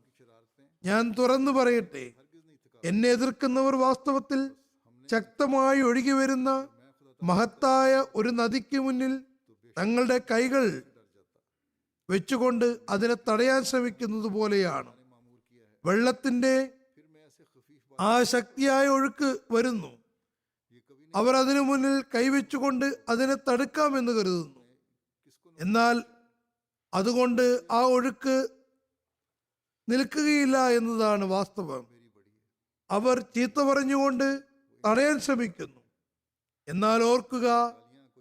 ഞാൻ തുറന്നു പറയട്ടെ, എന്നെ എതിർക്കുന്നവർ വാസ്തവത്തിൽ ശക്തമായി ഒഴുകി വരുന്ന മഹത്തായ ഒരു നദിക്ക് മുന്നിൽ തങ്ങളുടെ കൈകൾ വെച്ചുകൊണ്ട് അതിനെ തടയാൻ ശ്രമിക്കുന്നത് പോലെയാണ്. വെള്ളത്തിന്റെ ആ ശക്തിയായ ഒഴുക്ക് വരുന്നു. അവർ അതിനു മുന്നിൽ കൈവച്ചുകൊണ്ട് അതിനെ തടുക്കാമെന്ന് കരുതുന്നു. എന്നാൽ അതുകൊണ്ട് ആ ഒഴുക്ക് നിൽക്കുകയില്ല എന്നതാണ് വാസ്തവം. അവർ ചീത്ത പറഞ്ഞുകൊണ്ട് തടയാൻ ശ്രമിക്കുന്നു. എന്നാൽ ഓർക്കുക,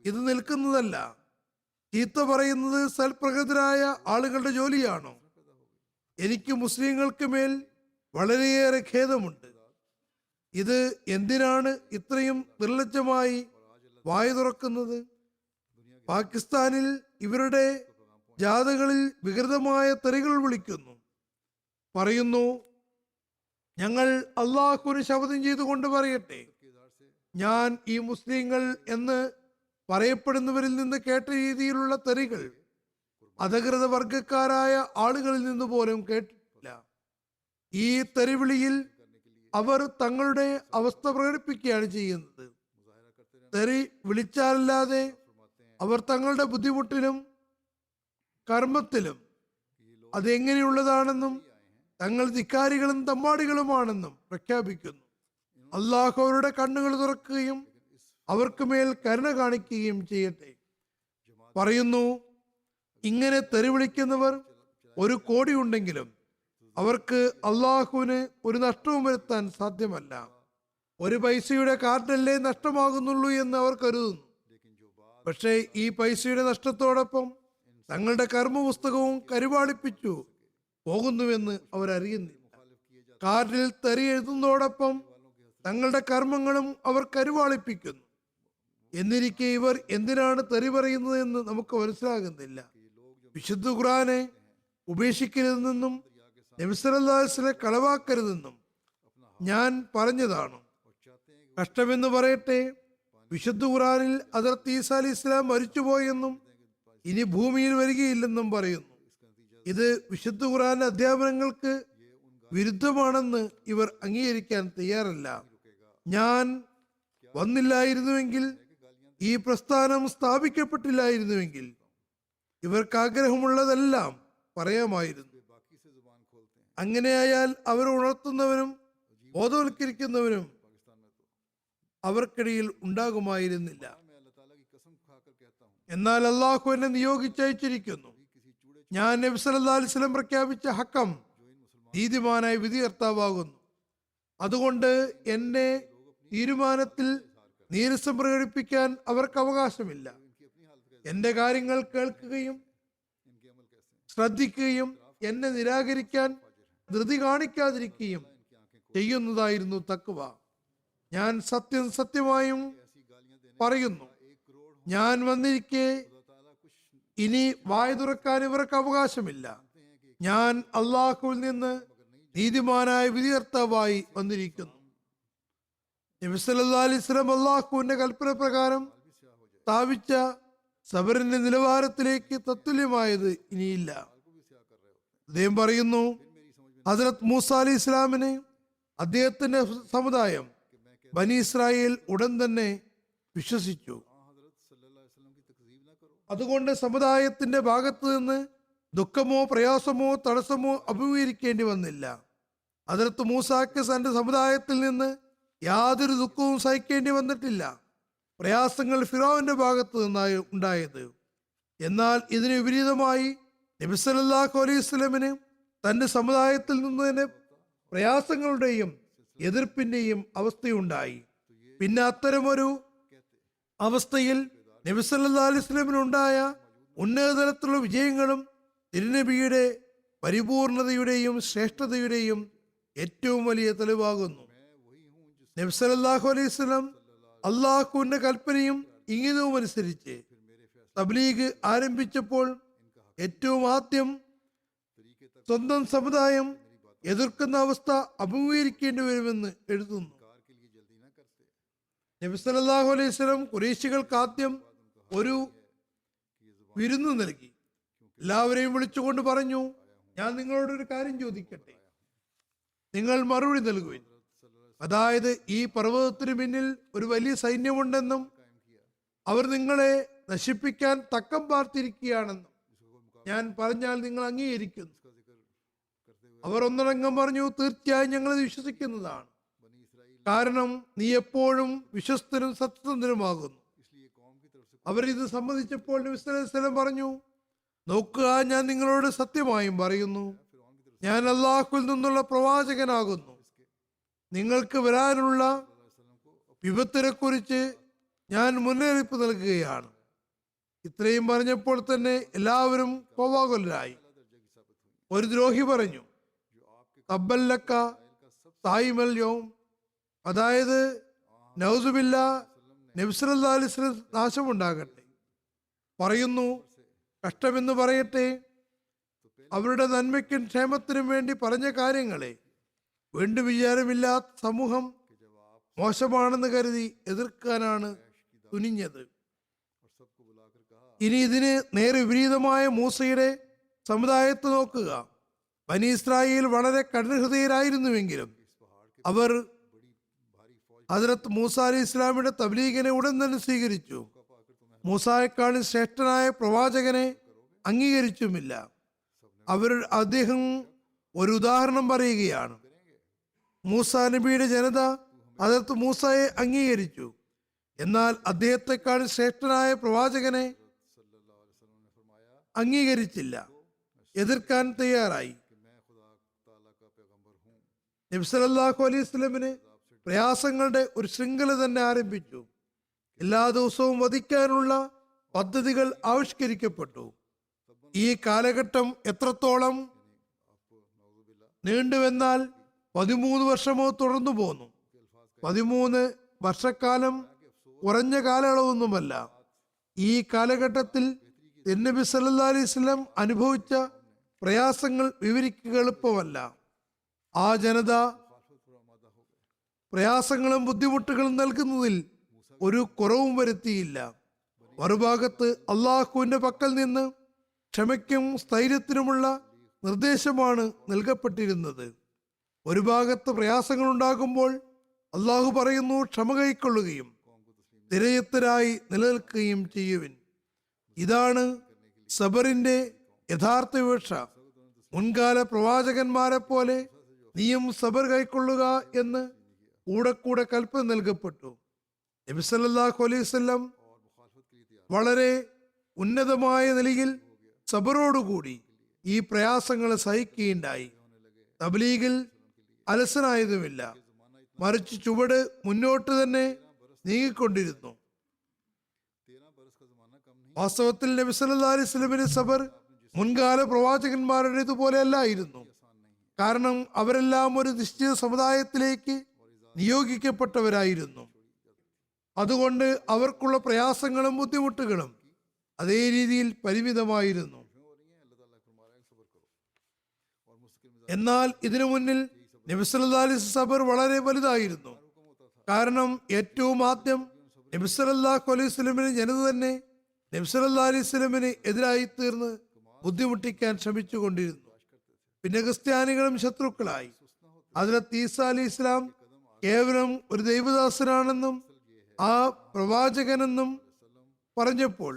ഇത് നിൽക്കുന്നതല്ല. ചീത്ത പറയുന്നത് സൽപ്രകൃതരായ ആളുകളുടെ ജോലിയാണോ? എനിക്ക് മുസ്ലിങ്ങൾക്ക് മേൽ വളരെയേറെ ഖേദമുണ്ട്. ഇത് എന്തിനാണ് ഇത്രയും നിർലജ്ജമായി വായു തുറക്കുന്നത്? പാകിസ്ഥാനിൽ ഇവരുടെ ജാഥകളിൽ വികൃതമായ തെറികൾ വിളിക്കുന്നു. പറയുന്നു, ഞങ്ങൾ അള്ളാഹുവിന് ശപഥം ചെയ്തുകൊണ്ട് പറയട്ടെ, ഞാൻ ഈ മുസ്ലിങ്ങൾ എന്ന് പറയപ്പെടുന്നവരിൽ നിന്ന് കേട്ട രീതിയിലുള്ള തെറികൾ അധകൃത വർഗക്കാരായ ആളുകളിൽ നിന്ന് പോലും കേട്ടിട്ടില്ല. ഈ തെറിവിളിയിൽ അവർ തങ്ങളുടെ അവസ്ഥ പ്രകടിപ്പിക്കുകയാണ് ചെയ്യുന്നത്. തെറി വിളിച്ചാലല്ലാതെ അവർ തങ്ങളുടെ ബുദ്ധിമുട്ടിലും കർമ്മത്തിലും അതെങ്ങനെയുള്ളതാണെന്നും തങ്ങൾ ധിക്കാരികളും തമ്മാടികളുമാണെന്നും പ്രഖ്യാപിക്കുന്നു. അള്ളാഹു അവരുടെ കണ്ണുകൾ തുറക്കുകയും അവർക്ക് മേൽ കരുണ കാണിക്കുകയും ചെയ്യട്ടെ. പറയുന്നു, ഇങ്ങനെ തെറിവിളിക്കുന്നവർ 1 കോടി ഉണ്ടെങ്കിലും അവർക്ക് അള്ളാഹുവിന് ഒരു നഷ്ടവും വരുത്താൻ സാധ്യമല്ല. 1 പൈസയുടെ കാർഡല്ലേ നഷ്ടമാകുന്നുള്ളൂ എന്ന് അവർ കരുതുന്നു. പക്ഷേ ഈ പൈസയുടെ നഷ്ടത്തോടൊപ്പം തങ്ങളുടെ കർമ്മപുസ്തകവും കരുവാളിപ്പിച്ചു പോകുന്നുവെന്ന് അവരറിയുന്നില്ല. കാർഡിൽ തെറി എഴുതുന്നതോടൊപ്പം തങ്ങളുടെ കർമ്മങ്ങളും അവർ കരുവാളിപ്പിക്കുന്നു. എന്നിരിക്കെ ഇവർ എന്തിനാണ് തെറി പറയുന്നത് എന്ന് നമുക്ക് മനസ്സിലാകുന്നില്ല. വിശുദ്ധ ഖുർആനെ ഉപേക്ഷിക്കരുതെന്നും നബി സല്ലല്ലാഹു അലൈഹി വസല്ലം കളവാക്കരുതെന്നും ഞാൻ പറഞ്ഞതാണ്. കഷ്ടമെന്ന് പറയട്ടെ, വിശുദ്ധ ഖുർആനിൽ ഹദ്റത്ത് ഈസാ അലൈഹി ഇസ്ലാം മരിച്ചുപോയെന്നും ഇനി ഭൂമിയിൽ വരികയില്ലെന്നും പറയുന്നു. ഇത് വിശുദ്ധ ഖുർആന്റെ അധ്യാപനങ്ങൾക്ക് വിരുദ്ധമാണെന്ന് ഇവർ അംഗീകരിക്കാൻ തയ്യാറല്ല. ഞാൻ വന്നില്ലായിരുന്നുവെങ്കിൽ, ഈ പ്രസ്ഥാനം സ്ഥാപിക്കപ്പെട്ടില്ലായിരുന്നുവെങ്കിൽ ഇവർക്ക് ആഗ്രഹമുള്ളതെല്ലാം പറയാമായിരുന്നു. അങ്ങനെയായാൽ അവർ ഉണർത്തുന്നവനും ബോധവൽക്കരിക്കുന്നവനും അവർക്കിടയിൽ ഉണ്ടാകുമായിരുന്നില്ല. എന്നാൽ അള്ളാഹു എന്നെ നിയോഗിച്ചയച്ചിരിക്കുന്നു. ഞാൻ നബി സല്ലല്ലാഹു അലൈഹി വസല്ലം പ്രഖ്യാപിച്ച ഹക്കം നീതിമാനായ വിധികർത്താവാകുന്നു. അതുകൊണ്ട് എന്നെ തീരുമാനത്തിൽ നീരസം പ്രകടിപ്പിക്കാൻ അവർക്ക് അവകാശമില്ല. എന്റെ കാര്യങ്ങൾ കേൾക്കുകയും ശ്രദ്ധിക്കുകയും എന്നെ നിരാകരിക്കാൻ ധൃതി കാണിക്കാതിരിക്കുകയും ചെയ്യുന്നതായിരുന്നു തക്വ. ഞാൻ സത്യമായും പറയുന്നു, ഞാൻ വന്നിരിക്കെ ഇനി വായ തുറക്കാൻ ഇവർക്ക് അവകാശമില്ല. ഞാൻ അള്ളാഹുവിൽ നിന്ന് നീതിമാനായ വിധികർത്താവായി വന്നിരിക്കുന്നു. നബി സല്ലല്ലാഹു അലൈഹി വസല്ലം അള്ളാഹുവിന്റെ കൽപ്പന പ്രകാരം സ്ഥാപിച്ച സബറിന്റെ നിലവാരത്തിലേക്ക് തത്തുല്യമായത് ഇനിയില്ല. അദ്ദേഹം പറയുന്നു, ഹസ്രത്ത് മൂസ അലൈഹി ഇസ്ലാമിന് അദ്ദേഹത്തിന്റെ സമുദായം ബനി ഇസ്രായേൽ ഉടൻ തന്നെ വിശ്വസിച്ചു. അതുകൊണ്ട് സമുദായത്തിന്റെ ഭാഗത്ത് നിന്ന് ദുഃഖമോ പ്രയാസമോ തടസ്സമോ അഭിമുഖീകരിക്കേണ്ടി വന്നില്ല. ഹദ്റത്ത് മൂസാക്ക് തന്റെ സമുദായത്തിൽ നിന്ന് യാതൊരു ദുഃഖവും സഹിക്കേണ്ടി വന്നിട്ടില്ല. പ്രയാസങ്ങൾ ഫിറഔന്റെ ഭാഗത്ത് നിന്നായി ഉണ്ടായത്. എന്നാൽ ഇതിന് വിപരീതമായി നബി സല്ലല്ലാഹു അലൈഹി വസല്ലമന് തന്റെ സമുദായത്തിൽ നിന്ന് തന്നെ പ്രയാസങ്ങളുടെയും എതിർപ്പിന്റെയും അവസ്ഥയുണ്ടായി. പിന്നെ അത്തരമൊരു അവസ്ഥയിൽ നബി സല്ലല്ലാഹു അലൈഹി വസല്ലമനുണ്ടായ ഉന്നതതലത്തിലുള്ള വിജയങ്ങളും തിരുനബിയുടെ പരിപൂർണതയുടെയും ശ്രേഷ്ഠതയുടെയും ഏറ്റവും വലിയ തെളിവാകുന്നു. നബി സല്ലല്ലാഹു അലൈഹി വസല്ലം അള്ളാഹുവിന്റെ കൽപ്പനയും ഇംഗിതവും അനുസരിച്ച് തബ്ലീഗ് ആരംഭിച്ചപ്പോൾ ഏറ്റവും ആദ്യം സ്വന്തം സമുദായം എതിർക്കുന്ന അവസ്ഥ അഭിമുഖീകരിക്കേണ്ടി വരുമെന്ന് എഴുതുന്നു. നബി സല്ലല്ലാഹു അലൈഹി വസല്ലം ഖുറൈശികൾക്ക് ആദ്യം ഒരു വിരുന്ന് നൽകി. എല്ലാവരെയും വിളിച്ചുകൊണ്ട് പറഞ്ഞു, ഞാൻ നിങ്ങളോട് ഒരു കാര്യം ചോദിക്കട്ടെ, നിങ്ങൾ മറുപടി നൽകുവിൻ. അതായത്, ഈ പർവ്വതത്തിന് പിന്നിൽ ഒരു വലിയ സൈന്യമുണ്ടെന്നും അവർ നിങ്ങളെ നശിപ്പിക്കാൻ തക്കം പാർത്തിരിക്കുകയാണെന്നും ഞാൻ പറഞ്ഞാൽ നിങ്ങൾ അംഗീകരിക്കുന്നു. അവർ ഒന്നടങ്കം പറഞ്ഞു, തീർച്ചയായും ഞങ്ങൾ വിശ്വസിക്കുന്നതാണ്. കാരണം നീ എപ്പോഴും വിശ്വസ്തനും സത്യസന്ധനുമാകുന്നു. അവരിത് സമ്മതിച്ചപ്പോൾ നബി സല്ലല്ലാഹു അലൈഹി വസല്ലം പറഞ്ഞു, നോക്കുക, ഞാൻ നിങ്ങളോട് സത്യമായും പറയുന്നു, ഞാൻ അള്ളാഹുവിൽ നിന്നുള്ള പ്രവാചകനാകുന്നു. നിങ്ങൾക്ക് വരാനുള്ള വിപത്തിനെ കുറിച്ച് ഞാൻ മുന്നറിയിപ്പ് നൽകുകയാണ്. ഇത്രയും പറഞ്ഞപ്പോൾ തന്നെ എല്ലാവരും കോപാകുലരായി. ഒരു ദ്രോഹി പറഞ്ഞു, തബ്ബല്ലക്ക സായിമൽ യൗം, അതായത് നൗസുബില്ല, നബി സല്ലല്ലാഹു അലൈഹി വസല്ലം നാശമുണ്ടാകട്ടെ. പറയുന്നു, കഷ്ടമെന്ന് പറയട്ടെ, അവരുടെ നന്മയ്ക്കും ക്ഷേമത്തിനും വേണ്ടി പറഞ്ഞ കാര്യങ്ങളെ വീണ്ടും വിചാരമില്ലാത്ത സമൂഹം മോശമാണെന്ന് കരുതി എതിർക്കാനാണ് തുനിഞ്ഞത്. ഇനി ഇതിന് നേരെ വിപരീതമായ മൂസയുടെ സമുദായത്തെ നോക്കുക. ബനി ഇസ്രായേൽ വളരെ കഠിനഹൃദയരായിരുന്നുവെങ്കിലും അവർ ഹദ്റത്ത് മൂസ അലൈഹി ഇസ്ലാമിയുടെ തബ്ലീഗിനെ ഉടൻ തന്നെ സ്വീകരിച്ചു. മൂസായെക്കാളും ശ്രേഷ്ഠനായ പ്രവാചകനെ അംഗീകരിച്ചുമില്ല. അദ്ദേഹം ഒരു ഉദാഹരണം പറയുകയാണ്. മൂസ നബിയുടെ ജനത ഹദ്റത്ത് മൂസയെ അംഗീകരിച്ചു. എന്നാൽ അദ്ദേഹത്തെക്കാൾ ശ്രേഷ്ഠനായ പ്രവാചകനെ അംഗീകരിച്ചില്ല, എതിർക്കാൻ തയ്യാറായി. നബി സല്ലല്ലാഹു അലൈഹി വസല്ലമന് പ്രയാസങ്ങളുടെ ഒരു ശൃംഖല തന്നെ ആരംഭിച്ചു. എല്ലാ ദിവസവും വധിക്കാനുള്ള പദ്ധതികൾ ആവിഷ്കരിക്കപ്പെട്ടു. ഈ കാലഘട്ടം എത്രത്തോളം നീണ്ടുവെന്നാൽ 13 വർഷമോ തുടർന്നു പോന്നു. 13 വർഷക്കാലം കുറഞ്ഞ കാലയളവൊന്നുമല്ല. ഈ കാലഘട്ടത്തിൽ നബി സല്ലല്ലാഹു അലൈഹി വസല്ലം അനുഭവിച്ച പ്രയാസങ്ങൾ വിവരിക്കുക എളുപ്പമല്ല. ആ ജനത പ്രയാസങ്ങളും ബുദ്ധിമുട്ടുകളും നൽകുന്നതിൽ ഒരു കുറവും വരുത്തിയില്ല. മറുഭാഗത്ത് അള്ളാഹുവിന്റെ പക്കൽ നിന്ന് ക്ഷമയ്ക്കും സ്ഥൈര്യത്തിനുമുള്ള നിർദ്ദേശമാണ് നൽകപ്പെട്ടിരുന്നത്. ഒരു ഭാഗത്ത് പ്രയാസങ്ങൾ ഉണ്ടാകുമ്പോൾ അള്ളാഹു പറയുന്നു, ക്ഷമ കൈക്കൊള്ളുകയും സ്ഥിരയത്തരായി നിലനിൽക്കുകയും ചെയ്യുവിൻ. ഇതാണ് സബറിന്റെ യഥാർത്ഥ വിവക്ഷ. മുൻകാല പ്രവാചകന്മാരെ പോലെ നീയും സബർ കൈക്കൊള്ളുക എന്ന് കൂടെ കൽപ്പന നൽകപ്പെട്ടു. നബി സല്ലല്ലാഹു അലൈഹി വസല്ലം വളരെ ഉന്നതമായ നിലയിൽ സബറോടുകൂടി ഈ പ്രയാസങ്ങൾ സഹിക്കുകയുണ്ടായി. തബ്ലീഗിൽ അലസനായതുമില്ല, മറിച്ച് ചുവട് മുന്നോട്ട് തന്നെ നീങ്ങിക്കൊണ്ടിരുന്നു. വാസ്തവത്തിൽ നബി സല്ലല്ലാഹു അലൈഹി വസല്ലമിന്റെ സബർ മുൻകാല പ്രവാചകന്മാരുടേതുപോലെ അല്ലായിരുന്നു. കാരണം അവരെല്ലാം ഒരു നിശ്ചിത സമുദായത്തിലേക്ക് നിയോഗിക്കപ്പെട്ടവരായിരുന്നു. അതുകൊണ്ട് അവർക്കുള്ള പ്രയാസങ്ങളും ബുദ്ധിമുട്ടുകളും അതേ രീതിയിൽ പരിമിതമായിരുന്നു. എന്നാൽ ഇതിനു മുന്നിൽ നബി സല്ലല്ലാഹു അലൈഹി വസല്ലം സബർ വളരെ വലുതായിരുന്നു. കാരണം ഏറ്റവും ആദ്യം നബി സല്ലല്ലാഹു അലൈഹി വസല്ലമിന് ജനത തന്നെ നബി സല്ലല്ലാഹു അലൈഹി വസല്ലമിന് എതിരായി തീർന്ന് ബുദ്ധിമുട്ടിക്കാൻ ശ്രമിച്ചുകൊണ്ടിരുന്നു. പിന്നെ ക്രിസ്ത്യാനികളും ശത്രുക്കളായി. ഹദ്റത്ത് ഈസാ അലൈഹി ഇസ്ലാം കേവലം ഒരു ദൈവദാസനാണെന്നും ആ പ്രവാചകനെന്നും പറഞ്ഞപ്പോൾ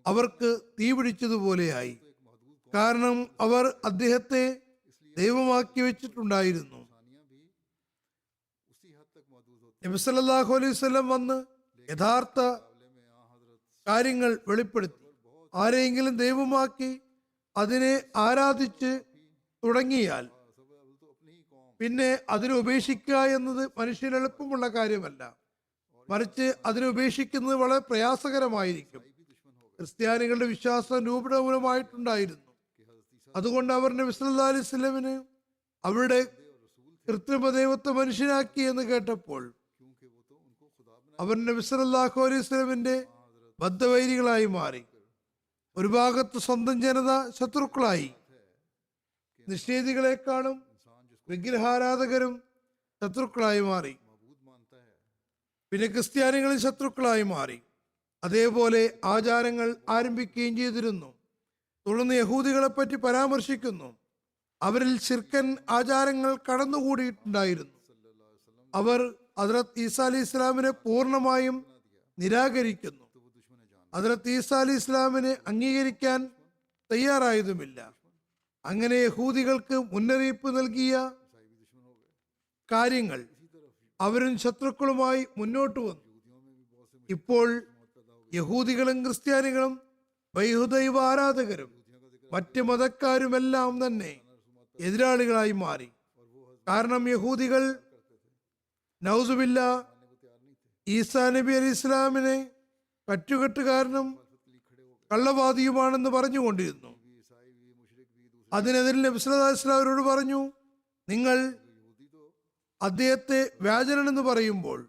അവർക്ക് തീ പിടിച്ചതുപോലെയായി. കാരണം അവർ അദ്ദേഹത്തെ ദൈവമാക്കി വെച്ചിട്ടുണ്ടായിരുന്നു. നബി സല്ലല്ലാഹു അലൈഹി വസല്ലം വന്ന് യഥാർത്ഥ കാര്യങ്ങൾ വെളിപ്പെടുത്തി. ആരെയെങ്കിലും ദൈവമാക്കി അതിനെ ആരാധിച്ച് തുടങ്ങിയാൽ പിന്നെ അതിനെ ഉപേക്ഷിക്കുക എന്നത് മനുഷ്യന് എളുപ്പമുള്ള കാര്യമല്ല. മറിച്ച് അതിനെ ഉപേക്ഷിക്കുന്നത് വളരെ പ്രയാസകരമായിരിക്കും. ക്രിസ്ത്യാനികളുടെ വിശ്വാസം രൂപണമായിട്ടുണ്ടായിരുന്നു. അതുകൊണ്ട് അവർ നബി സല്ലല്ലാഹു അലൈഹി വസല്ലമിന് അവരുടെ കൃത്രിമ ദൈവത്തെ മനുഷ്യനാക്കി എന്ന് കേട്ടപ്പോൾ അവർ നബി സല്ലല്ലാഹു അലൈഹി വസല്ലമിന്റെ ബദ്ധവൈരികളായി മാറി. ഒരു ഭാഗത്ത് സ്വന്തം ജനത ശത്രുക്കളായി. നിഷേധികളെക്കാളും വിഗ്രഹാരാധകരും ശത്രുക്കളായി മാറി. പിന്നെ ക്രിസ്ത്യാനികളും ശത്രുക്കളായി മാറി. അതേപോലെ ആചാരങ്ങൾ ആരംഭിക്കുകയും ചെയ്തിരുന്നു. തുടർന്ന് യഹൂദികളെ പറ്റി പരാമർശിക്കുന്നു. അവരിൽ ശിർക്കൻ ആചാരങ്ങൾ കടന്നുകൂടിയിട്ടുണ്ടായിരുന്നു. അവർ ഹദ്റത്ത് ഈസാ അലൈഹി ഇസ്ലാമിനെ പൂർണ്ണമായും നിരാകരിക്കുന്നു. ഹദ്റത്ത് ഈസാ അലൈഹി ഇസ്ലാമിനെ അംഗീകരിക്കാൻ തയ്യാറായതുമില്ല. അങ്ങനെ യഹൂദികൾക്ക് മുന്നറിയിപ്പ് നൽകിയ കാര്യങ്ങൾ അവരും ശത്രുക്കളുമായി മുന്നോട്ട് വന്നു. ഇപ്പോൾ യഹൂദികളും ക്രിസ്ത്യാനികളും ബഹുദൈവ ആരാധകരും മറ്റ് മതക്കാരുമെല്ലാം തന്നെ എതിരാളികളായി മാറി. കാരണം യഹൂദികൾ നൗസുബില്ല ഈസാ നബി അലൈഹി ഇസ്ലാമിനെ കറ്റുകെട്ടുകാരനും കള്ളവാദിയുമാണെന്ന് പറഞ്ഞുകൊണ്ടിരുന്നു. അതിനെതിരെ നബി സല്ലല്ലാഹു അലൈഹി വസല്ലം അവരോട് പറഞ്ഞു, നിങ്ങൾ അദ്ദേഹത്തെ വ്യാജനെന്ന് പറയുമ്പോൾ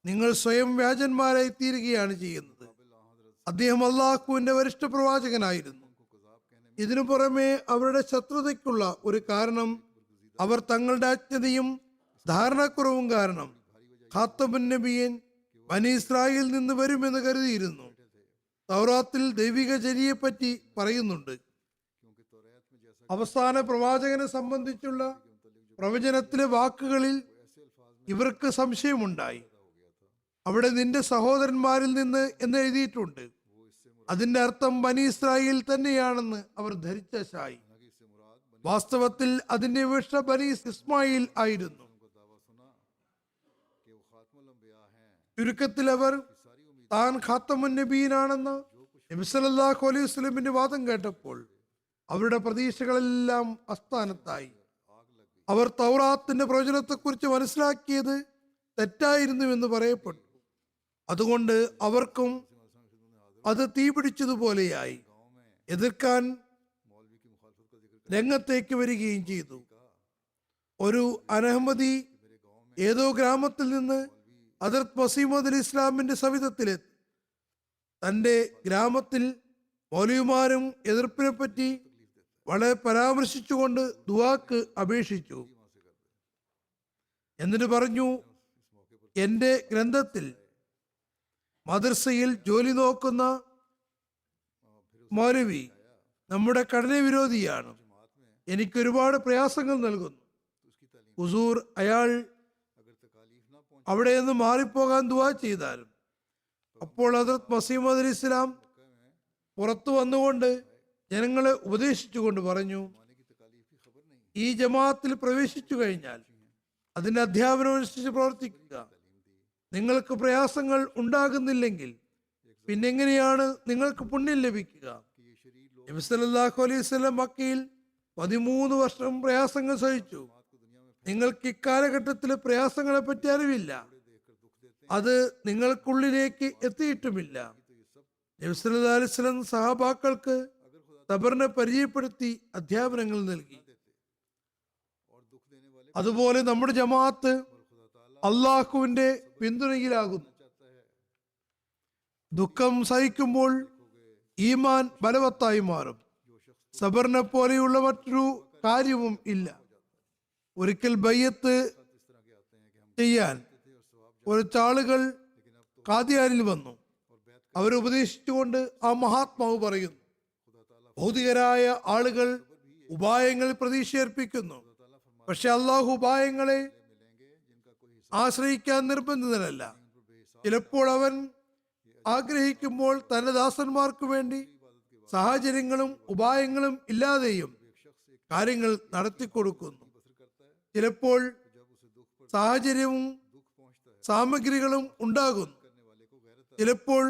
നിങ്ങൾ സ്വയം വ്യാജന്മാരായി തീരുകയാണ് ചെയ്യുന്നത്. അദ്ദേഹം അള്ളാഹുവിന്റെ വരിഷ്ഠ പ്രവാചകനായിരുന്നു. ഇതിനു പുറമെ അവരുടെ ശത്രുതയ്ക്കുള്ള ഒരു കാരണം അവർ തങ്ങളുടെ അജ്ഞതയും ധാരണക്കുറവും കാരണം ഖാത്തമുൻ നബിയൻ ബനി ഇസ്രായേലിൽ നിന്ന് വരുമെന്ന് കരുതിയിരുന്നു. തൗറാത്തിൽ ദൈവിക ചര്യയെ പറ്റി പറയുന്നുണ്ട്. അവസാന പ്രവാചകനെ സംബന്ധിച്ചുള്ള പ്രവചനത്തിലെ വാക്കുകളിൽ ഇവർക്ക് സംശയമുണ്ടായി. അവിടെ നിന്റെ സഹോദരന്മാരിൽ നിന്ന് എന്ന് എഴുതിയിട്ടുണ്ട്. അതിന്റെ അർത്ഥം ബനി ഇസ്രായേൽ തന്നെയാണെന്ന് അവർ ധരിച്ച ശായി. വാസ്തവത്തിൽ അതിന്റെ വിഷ ബനി ഇസ്മായിൽ ആയിരുന്നു. ചുരുക്കത്തിൽ അവർ താൻ ഖാത്തമുൻ നബീനാണെന്ന് നബി സല്ലല്ലാഹു അലൈഹി വസല്ലമിന്റെ വാദം കേട്ടപ്പോൾ അവരുടെ പ്രതീക്ഷകളെല്ലാം അസ്ഥാനത്തായി. അവർ തൗറാത്തിന്റെ പ്രവചനത്തെക്കുറിച്ച് മനസ്സിലാക്കിയത് തെറ്റായിരുന്നുവെന്ന് പറയപ്പെട്ടു. അതുകൊണ്ട് അവർക്കും അത് തീപിടിച്ചതുപോലെയായി. എതിർക്കാൻ രംഗത്തേക്ക് വരികയും ചെയ്തു. ഒരു അനഹമ്മദി ഏതോ ഗ്രാമത്തിൽ നിന്ന് ഹദ്റത്ത് മസീഹ് അലി ഇസ്ലാമിന്റെ സവിധത്തിലെത്തി. തന്റെ ഗ്രാമത്തിൽ മൗലവിമാരും എതിർപ്പിനെ പറ്റി വളരെ പരാമർശിച്ചുകൊണ്ട് ദുആക്ക് അപേക്ഷിച്ചു. എന്നിട്ട് പറഞ്ഞു, എന്റെ ഗ്രന്ഥത്തിൽ മദ്രസയിൽ ജോലി നോക്കുന്ന മൗലവി നമ്മുടെ ഘടന വിരോധിയാണ്, എനിക്ക് ഒരുപാട് പ്രയാസങ്ങൾ നൽകുന്നു. ഹുസൂർ അയാൾ അവിടെ നിന്ന് മാറിപ്പോകാൻ ദുആ ചെയ്താലും. അപ്പോൾ ഹദ്റത്ത് മസീഹ് അലി ഇസ്ലാം പുറത്തു വന്നുകൊണ്ട് ജനങ്ങളെ ഉപദേശിച്ചുകൊണ്ട് പറഞ്ഞു, ഈ ജമാഅത്തിൽ പ്രവേശിച്ചു കഴിഞ്ഞാൽ അതിന്റെ അധ്യാപനം അനുസരിച്ച് പ്രവർത്തിക്കുക. നിങ്ങൾക്ക് പ്രയാസങ്ങൾ ഉണ്ടാകുന്നില്ലെങ്കിൽ പിന്നെങ്ങനെയാണ് നിങ്ങൾക്ക് പുണ്യം ലഭിക്കുക? നബി സല്ലല്ലാഹു അലൈഹി വസല്ലം മക്കയിൽ 13 വർഷം പ്രയാസങ്ങൾ സഹിച്ചു. നിങ്ങൾക്ക് ഇക്കാലഘട്ടത്തിലെ പ്രയാസങ്ങളെ പറ്റി അറിവില്ല, അത് നിങ്ങൾക്കുള്ളിലേക്ക് എത്തിയിട്ടുമില്ല. നബി സല്ലല്ലാഹു അലൈഹി വസല്ലം സഹാബാക്കൾക്ക് സബറിനെ പരിചയപ്പെടുത്തി അധ്യാപനങ്ങൾ നൽകി. അതുപോലെ നമ്മുടെ ജമാഅത്ത് അള്ളാഹുവിന്റെ പിന്തുണയിലാകുന്നു. ദുഃഖം സഹിക്കുമ്പോൾ ഈമാൻ ബലവത്തായി മാറും. സബറിനെ പോലെയുള്ള മറ്റൊരു കാര്യവും ഇല്ല. ഒരിക്കൽ ബയ്യത്ത് ചെയ്യാൻ കുറച്ചാളുകൾ ഖാദിയാനിൽ വന്നു. അവരുപദേശിച്ചുകൊണ്ട് ആ മഹാത്മാവ് പറയുന്നു, ഭൗതികരായ ആളുകൾ ഉപായങ്ങൾ പ്രതീക്ഷയർപ്പിക്കുന്നു, പക്ഷെ അള്ളാഹു ഉപായങ്ങളെ ആശ്രയിക്കാൻ നിർബന്ധിതനല്ല. ചിലപ്പോൾ അവൻ ആഗ്രഹിക്കുമ്പോൾ തന്റെ ദാസന്മാർക്ക് വേണ്ടി സാഹചര്യങ്ങളും ഉപായങ്ങളും ഇല്ലാതെയും കാര്യങ്ങൾ നടത്തിക്കൊടുക്കുന്നു. ചിലപ്പോൾ സാഹചര്യവും സാമഗ്രികളും ഉണ്ടാകുന്നു, ചിലപ്പോൾ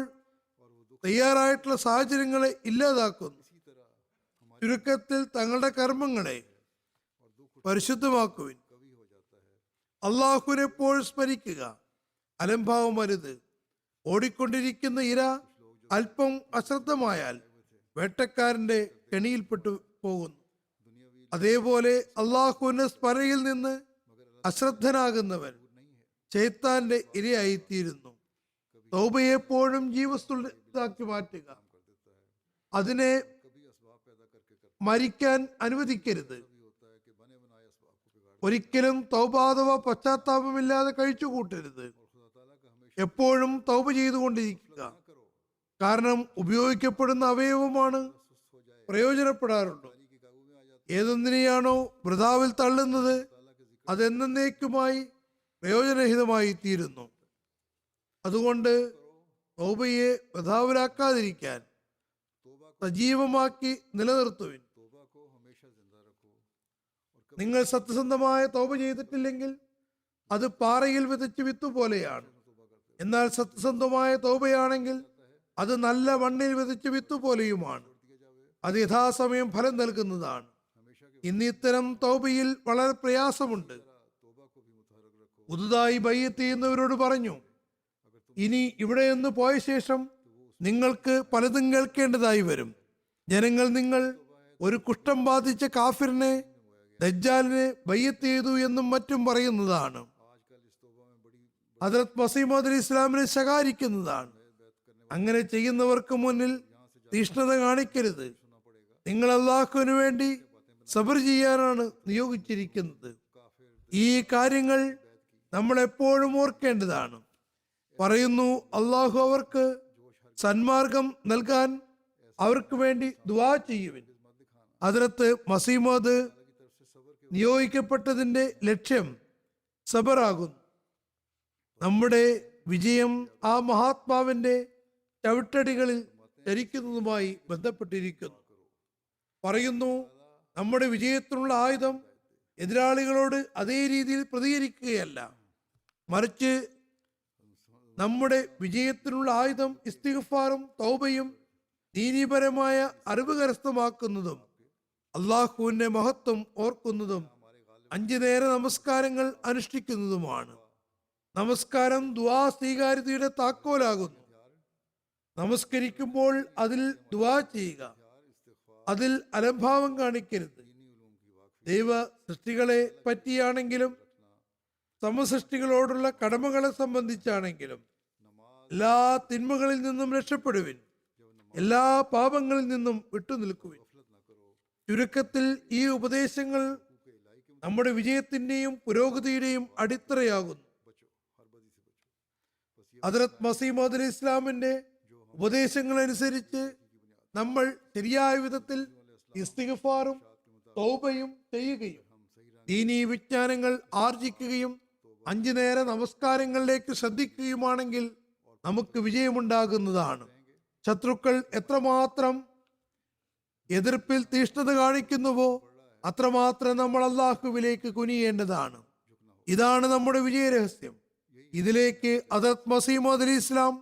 തയ്യാറായിട്ടുള്ള സാഹചര്യങ്ങളെ ഇല്ലാതാക്കുന്നു. ചുരുക്കത്തിൽ തങ്ങളുടെ കർമ്മങ്ങളെ പരിശുദ്ധമാക്കുവിൻ. അള്ളാഹുവിനെ എപ്പോഴും സ്മരിക്കുക, അലംഭാവം വരുത്. ഓടിക്കൊണ്ടിരിക്കുന്ന ഇര അല്പം അശ്രദ്ധമായാൽ വേട്ടക്കാരന്റെ കെണിയിൽപ്പെട്ടു പോകുന്നു. അതേപോലെ അള്ളാഹുവിന്റെ സ്മരണയിൽ നിന്ന് അശ്രദ്ധനാകുന്നവൻ ശൈത്താന്റെ ഇരയായിത്തീരുന്നു. തൗബയെ എപ്പോഴും ജീവസ്തുതാക്കി മാറ്റുക, അതിനെ മരിക്കാൻ അനുവദിക്കരുത്. ഒരിക്കലും തൗബ അഥവാ പശ്ചാത്താപമില്ലാതെ കഴിച്ചുകൂട്ടരുത്. എപ്പോഴും തൗബ ചെയ്തുകൊണ്ടിരിക്കുക. കാരണം ഉപയോഗിക്കപ്പെടുന്ന അവയവമാണ് പ്രയോജനപ്പെടാറുണ്ട്. ഏതൊന്നിനെയാണോ വൃഥാവിൽ തള്ളുന്നത് അതെന്നേക്കുമായി പ്രയോജനരഹിതമായി തീരുന്നു. അതുകൊണ്ട് തൗബയെ വൃഥാവിലാക്കാതിരിക്കാൻ സജീവമാക്കി നിലനിർത്തുവിൻ. നിങ്ങൾ സത്യസന്ധമായ തൗബ ചെയ്തിട്ടില്ലെങ്കിൽ അത് പാറയിൽ വിതച്ച വിത്ത് പോലെയാണ്. എന്നാൽ സത്യസന്ധമായ തൗബയാണെങ്കിൽ അത് നല്ല മണ്ണിൽ വിതച്ച വിത്ത് പോലെയുമാണ്. അത് യഥാസമയം ഫലം നൽകുന്നതാണ്. ഇന്ന് ഇത്തരം തൗബയിൽ വളരെ പ്രയാസമുണ്ട്. പുതുതായി ബയ്യത്ത് ചെയ്യുന്നവരോട് പറഞ്ഞു, ഇനി ഇവിടെ നിന്ന് പോയ ശേഷം നിങ്ങൾക്ക് പലതും കേൾക്കേണ്ടതായി വരും. ജനങ്ങൾ നിങ്ങൾ ഒരു കുഷ്ഠം ബാധിച്ച കാഫിറിനെ, ദജ്ജാലിനെ ബയ്യത്ത് ചെയ്തു എന്നും മറ്റും പറയുന്നതാണ്. ഹദ്രത്ത് മസീഹ് മൗഊദ് അലൈഹി ഇസ്ലാമിനെ ശകാരിക്കുന്നതാണ്. അങ്ങനെ ചെയ്യുന്നവർക്ക് മുന്നിൽ തീഷ്ണത കാണിക്കരുത്. നിങ്ങൾ അള്ളാഹുവിന് വേണ്ടി സബർ ചെയ്യാനാണ് നിയോഗിച്ചിരിക്കുന്നത്. ഈ കാര്യങ്ങൾ നമ്മൾ എപ്പോഴും ഓർക്കേണ്ടതാണ്. പറയുന്നു, അള്ളാഹു അവർക്ക് സന്മാർഗം നൽകാൻ അവർക്ക് വേണ്ടി ദുആ ചെയ്യുവിൻ. ഹദ്രത്ത് മസീഹ് മൗഊദ് നിയോഗിക്കപ്പെട്ടതിന്റെ ലക്ഷ്യം സബറാകുന്നു. നമ്മുടെ വിജയം ആ മഹാത്മാവിന്റെ ചവിട്ടടികളിൽ ചരിക്കുന്നതുമായി ബന്ധപ്പെട്ടിരിക്കുന്നു. പറയുന്നു, നമ്മുടെ വിജയത്തിനുള്ള ആയുധം എതിരാളികളോട് അതേ രീതിയിൽ പ്രതികരിക്കുകയല്ല, മറിച്ച് നമ്മുടെ വിജയത്തിനുള്ള ആയുധം ഇസ്തിഗ്ഫാറും തൗബയും ദീനീപരമായ അറിവ് കരസ്ഥമാക്കുന്നതും അള്ളാഹുവിന്റെ മഹത്വം ഓർക്കുന്നതും 5 നേര നമസ്കാരങ്ങൾ അനുഷ്ഠിക്കുന്നതുമാണ്. നമസ്കാരം ദുആ സ്വീകാര്യതയുടെ താക്കോലാകുന്നു. നമസ്കരിക്കുമ്പോൾ അതിൽ ദുആ ചെയ്യുക, അതിൽ അലംഭാവം കാണിക്കരുത്. ദൈവ സൃഷ്ടികളെ പറ്റിയാണെങ്കിലും സമസൃഷ്ടികളോടുള്ള കടമകളെ സംബന്ധിച്ചാണെങ്കിലും എല്ലാ തിന്മകളിൽ നിന്നും രക്ഷപ്പെടുവിൻ, എല്ലാ പാപങ്ങളിൽ നിന്നും വിട്ടുനിൽക്കുവിൻ. ചുരുക്കത്തിൽ ഈ ഉപദേശങ്ങൾ നമ്മുടെ വിജയത്തിന്റെയും പുരോഗതിയുടെയും അടിത്തറയാകുന്നു. ഹദ്രത്ത് മസീഹ് മൗഊദ് അലൈഹി ഇസ്ലാമിന്റെ ഉപദേശങ്ങൾ അനുസരിച്ച് നമ്മൾ ശരിയായ വിധത്തിൽ ഇസ്തിഗ്ഫാറും തൗബയും ചെയ്യുകയും ദീനീ വിജ്ഞാനങ്ങൾ ആർജിക്കുകയും 5 നേര നമസ്കാരങ്ങളിലേക്ക് ശ്രദ്ധിക്കുകയുമാണെങ്കിൽ നമുക്ക് വിജയമുണ്ടാകുന്നതാണ്. ശത്രുക്കൾ എത്രമാത്രം എതിർപ്പിൽ തീഷ്ണത കാണിക്കുന്നുവോ അത്രമാത്രം നമ്മൾ അള്ളാഹുവിലേക്ക് കുനിയേണ്ടതാണ്. ഇതാണ് നമ്മുടെ വിജയരഹസ്യം. ഇതിലേക്ക് ഹദ്രത്ത് മസീഹ് മൗഊദ് അലൈഹി ഇസ്ലാം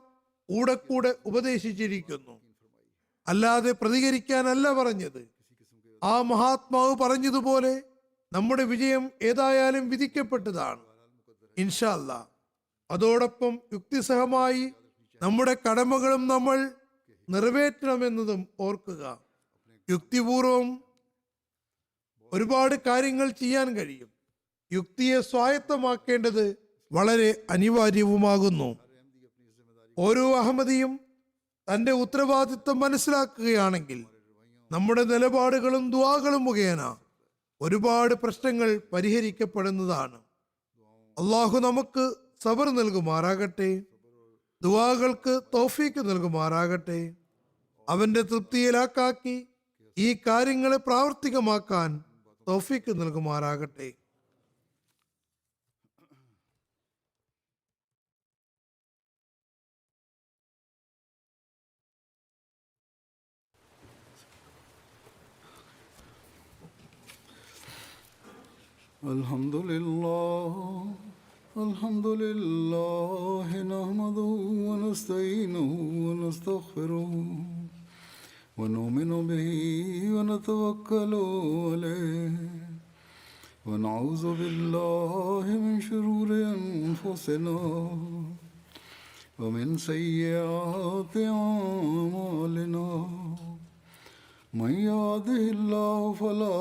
കൂടെ ഉപദേശിച്ചിരിക്കുന്നു. അല്ലാതെ പ്രതികരിക്കാനല്ല പറഞ്ഞത്. ആ മഹാത്മാവ് പറഞ്ഞതുപോലെ നമ്മുടെ വിജയം ഏതായാലും വിധിക്കപ്പെട്ടതാണ് ഇൻഷാ അല്ലാഹ്. അതോടൊപ്പം യുക്തിസഹമായി നമ്മുടെ കടമകളും നമ്മൾ നിറവേറ്റണമെന്നതും ഓർക്കുക. യുക്തിപൂർവം ഒരുപാട് കാര്യങ്ങൾ ചെയ്യാൻ കഴിയും. യുക്തിയെ സ്വായത്തമാക്കേണ്ടത് വളരെ അനിവാര്യവുമാകുന്നു. ഓരോ അഹമ്മദിയും തന്റെ ഉത്തരവാദിത്വം മനസ്സിലാക്കുകയാണെങ്കിൽ നമ്മുടെ നിലപാടുകളും ദുആകളും മുഖേന ഒരുപാട് പ്രശ്നങ്ങൾ പരിഹരിക്കപ്പെടുന്നതാണ്. അള്ളാഹു നമുക്ക് സബർ നൽകുമാറാകട്ടെ, ദുആകൾക്ക് തൗഫീക്ക് നൽകുമാറാകട്ടെ. അവന്റെ തൃപ്തിയിലാക്കി ഈ കാര്യങ്ങളെ പ്രാവർത്തികമാക്കാൻ തൗഫീക്ക് നൽകുമാറാകട്ടെ. الحمد لله نحمده ونستعينه ونستغفره ونؤمن به ونتوكل عليه ونعوذ بالله من شرور أنفسنا ومن سيئات أعمالنا من يهده الله فلا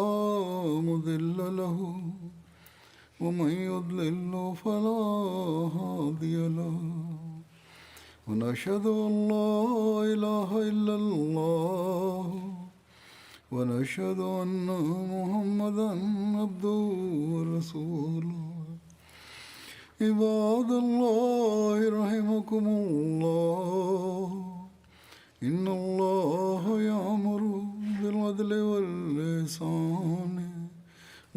مضل له ومن يضلل فلا هادي له ونشهد أن لا إله إلا الله ونشهد أن محمدا عبده ورسوله عباد الله رحمكم الله إن الله يأمر بالعدل والإحسان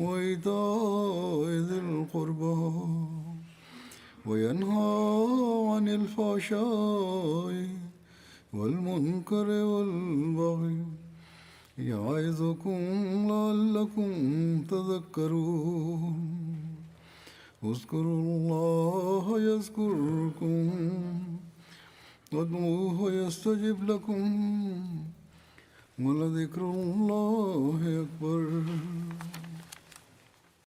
وإيتاء ذي القربى وينهى عن الفحشاء والمنكر والبغي يعظكم لعلكم تذكرون اذكروا الله يذكركم وادعوه يستجب لكم ولذكر الله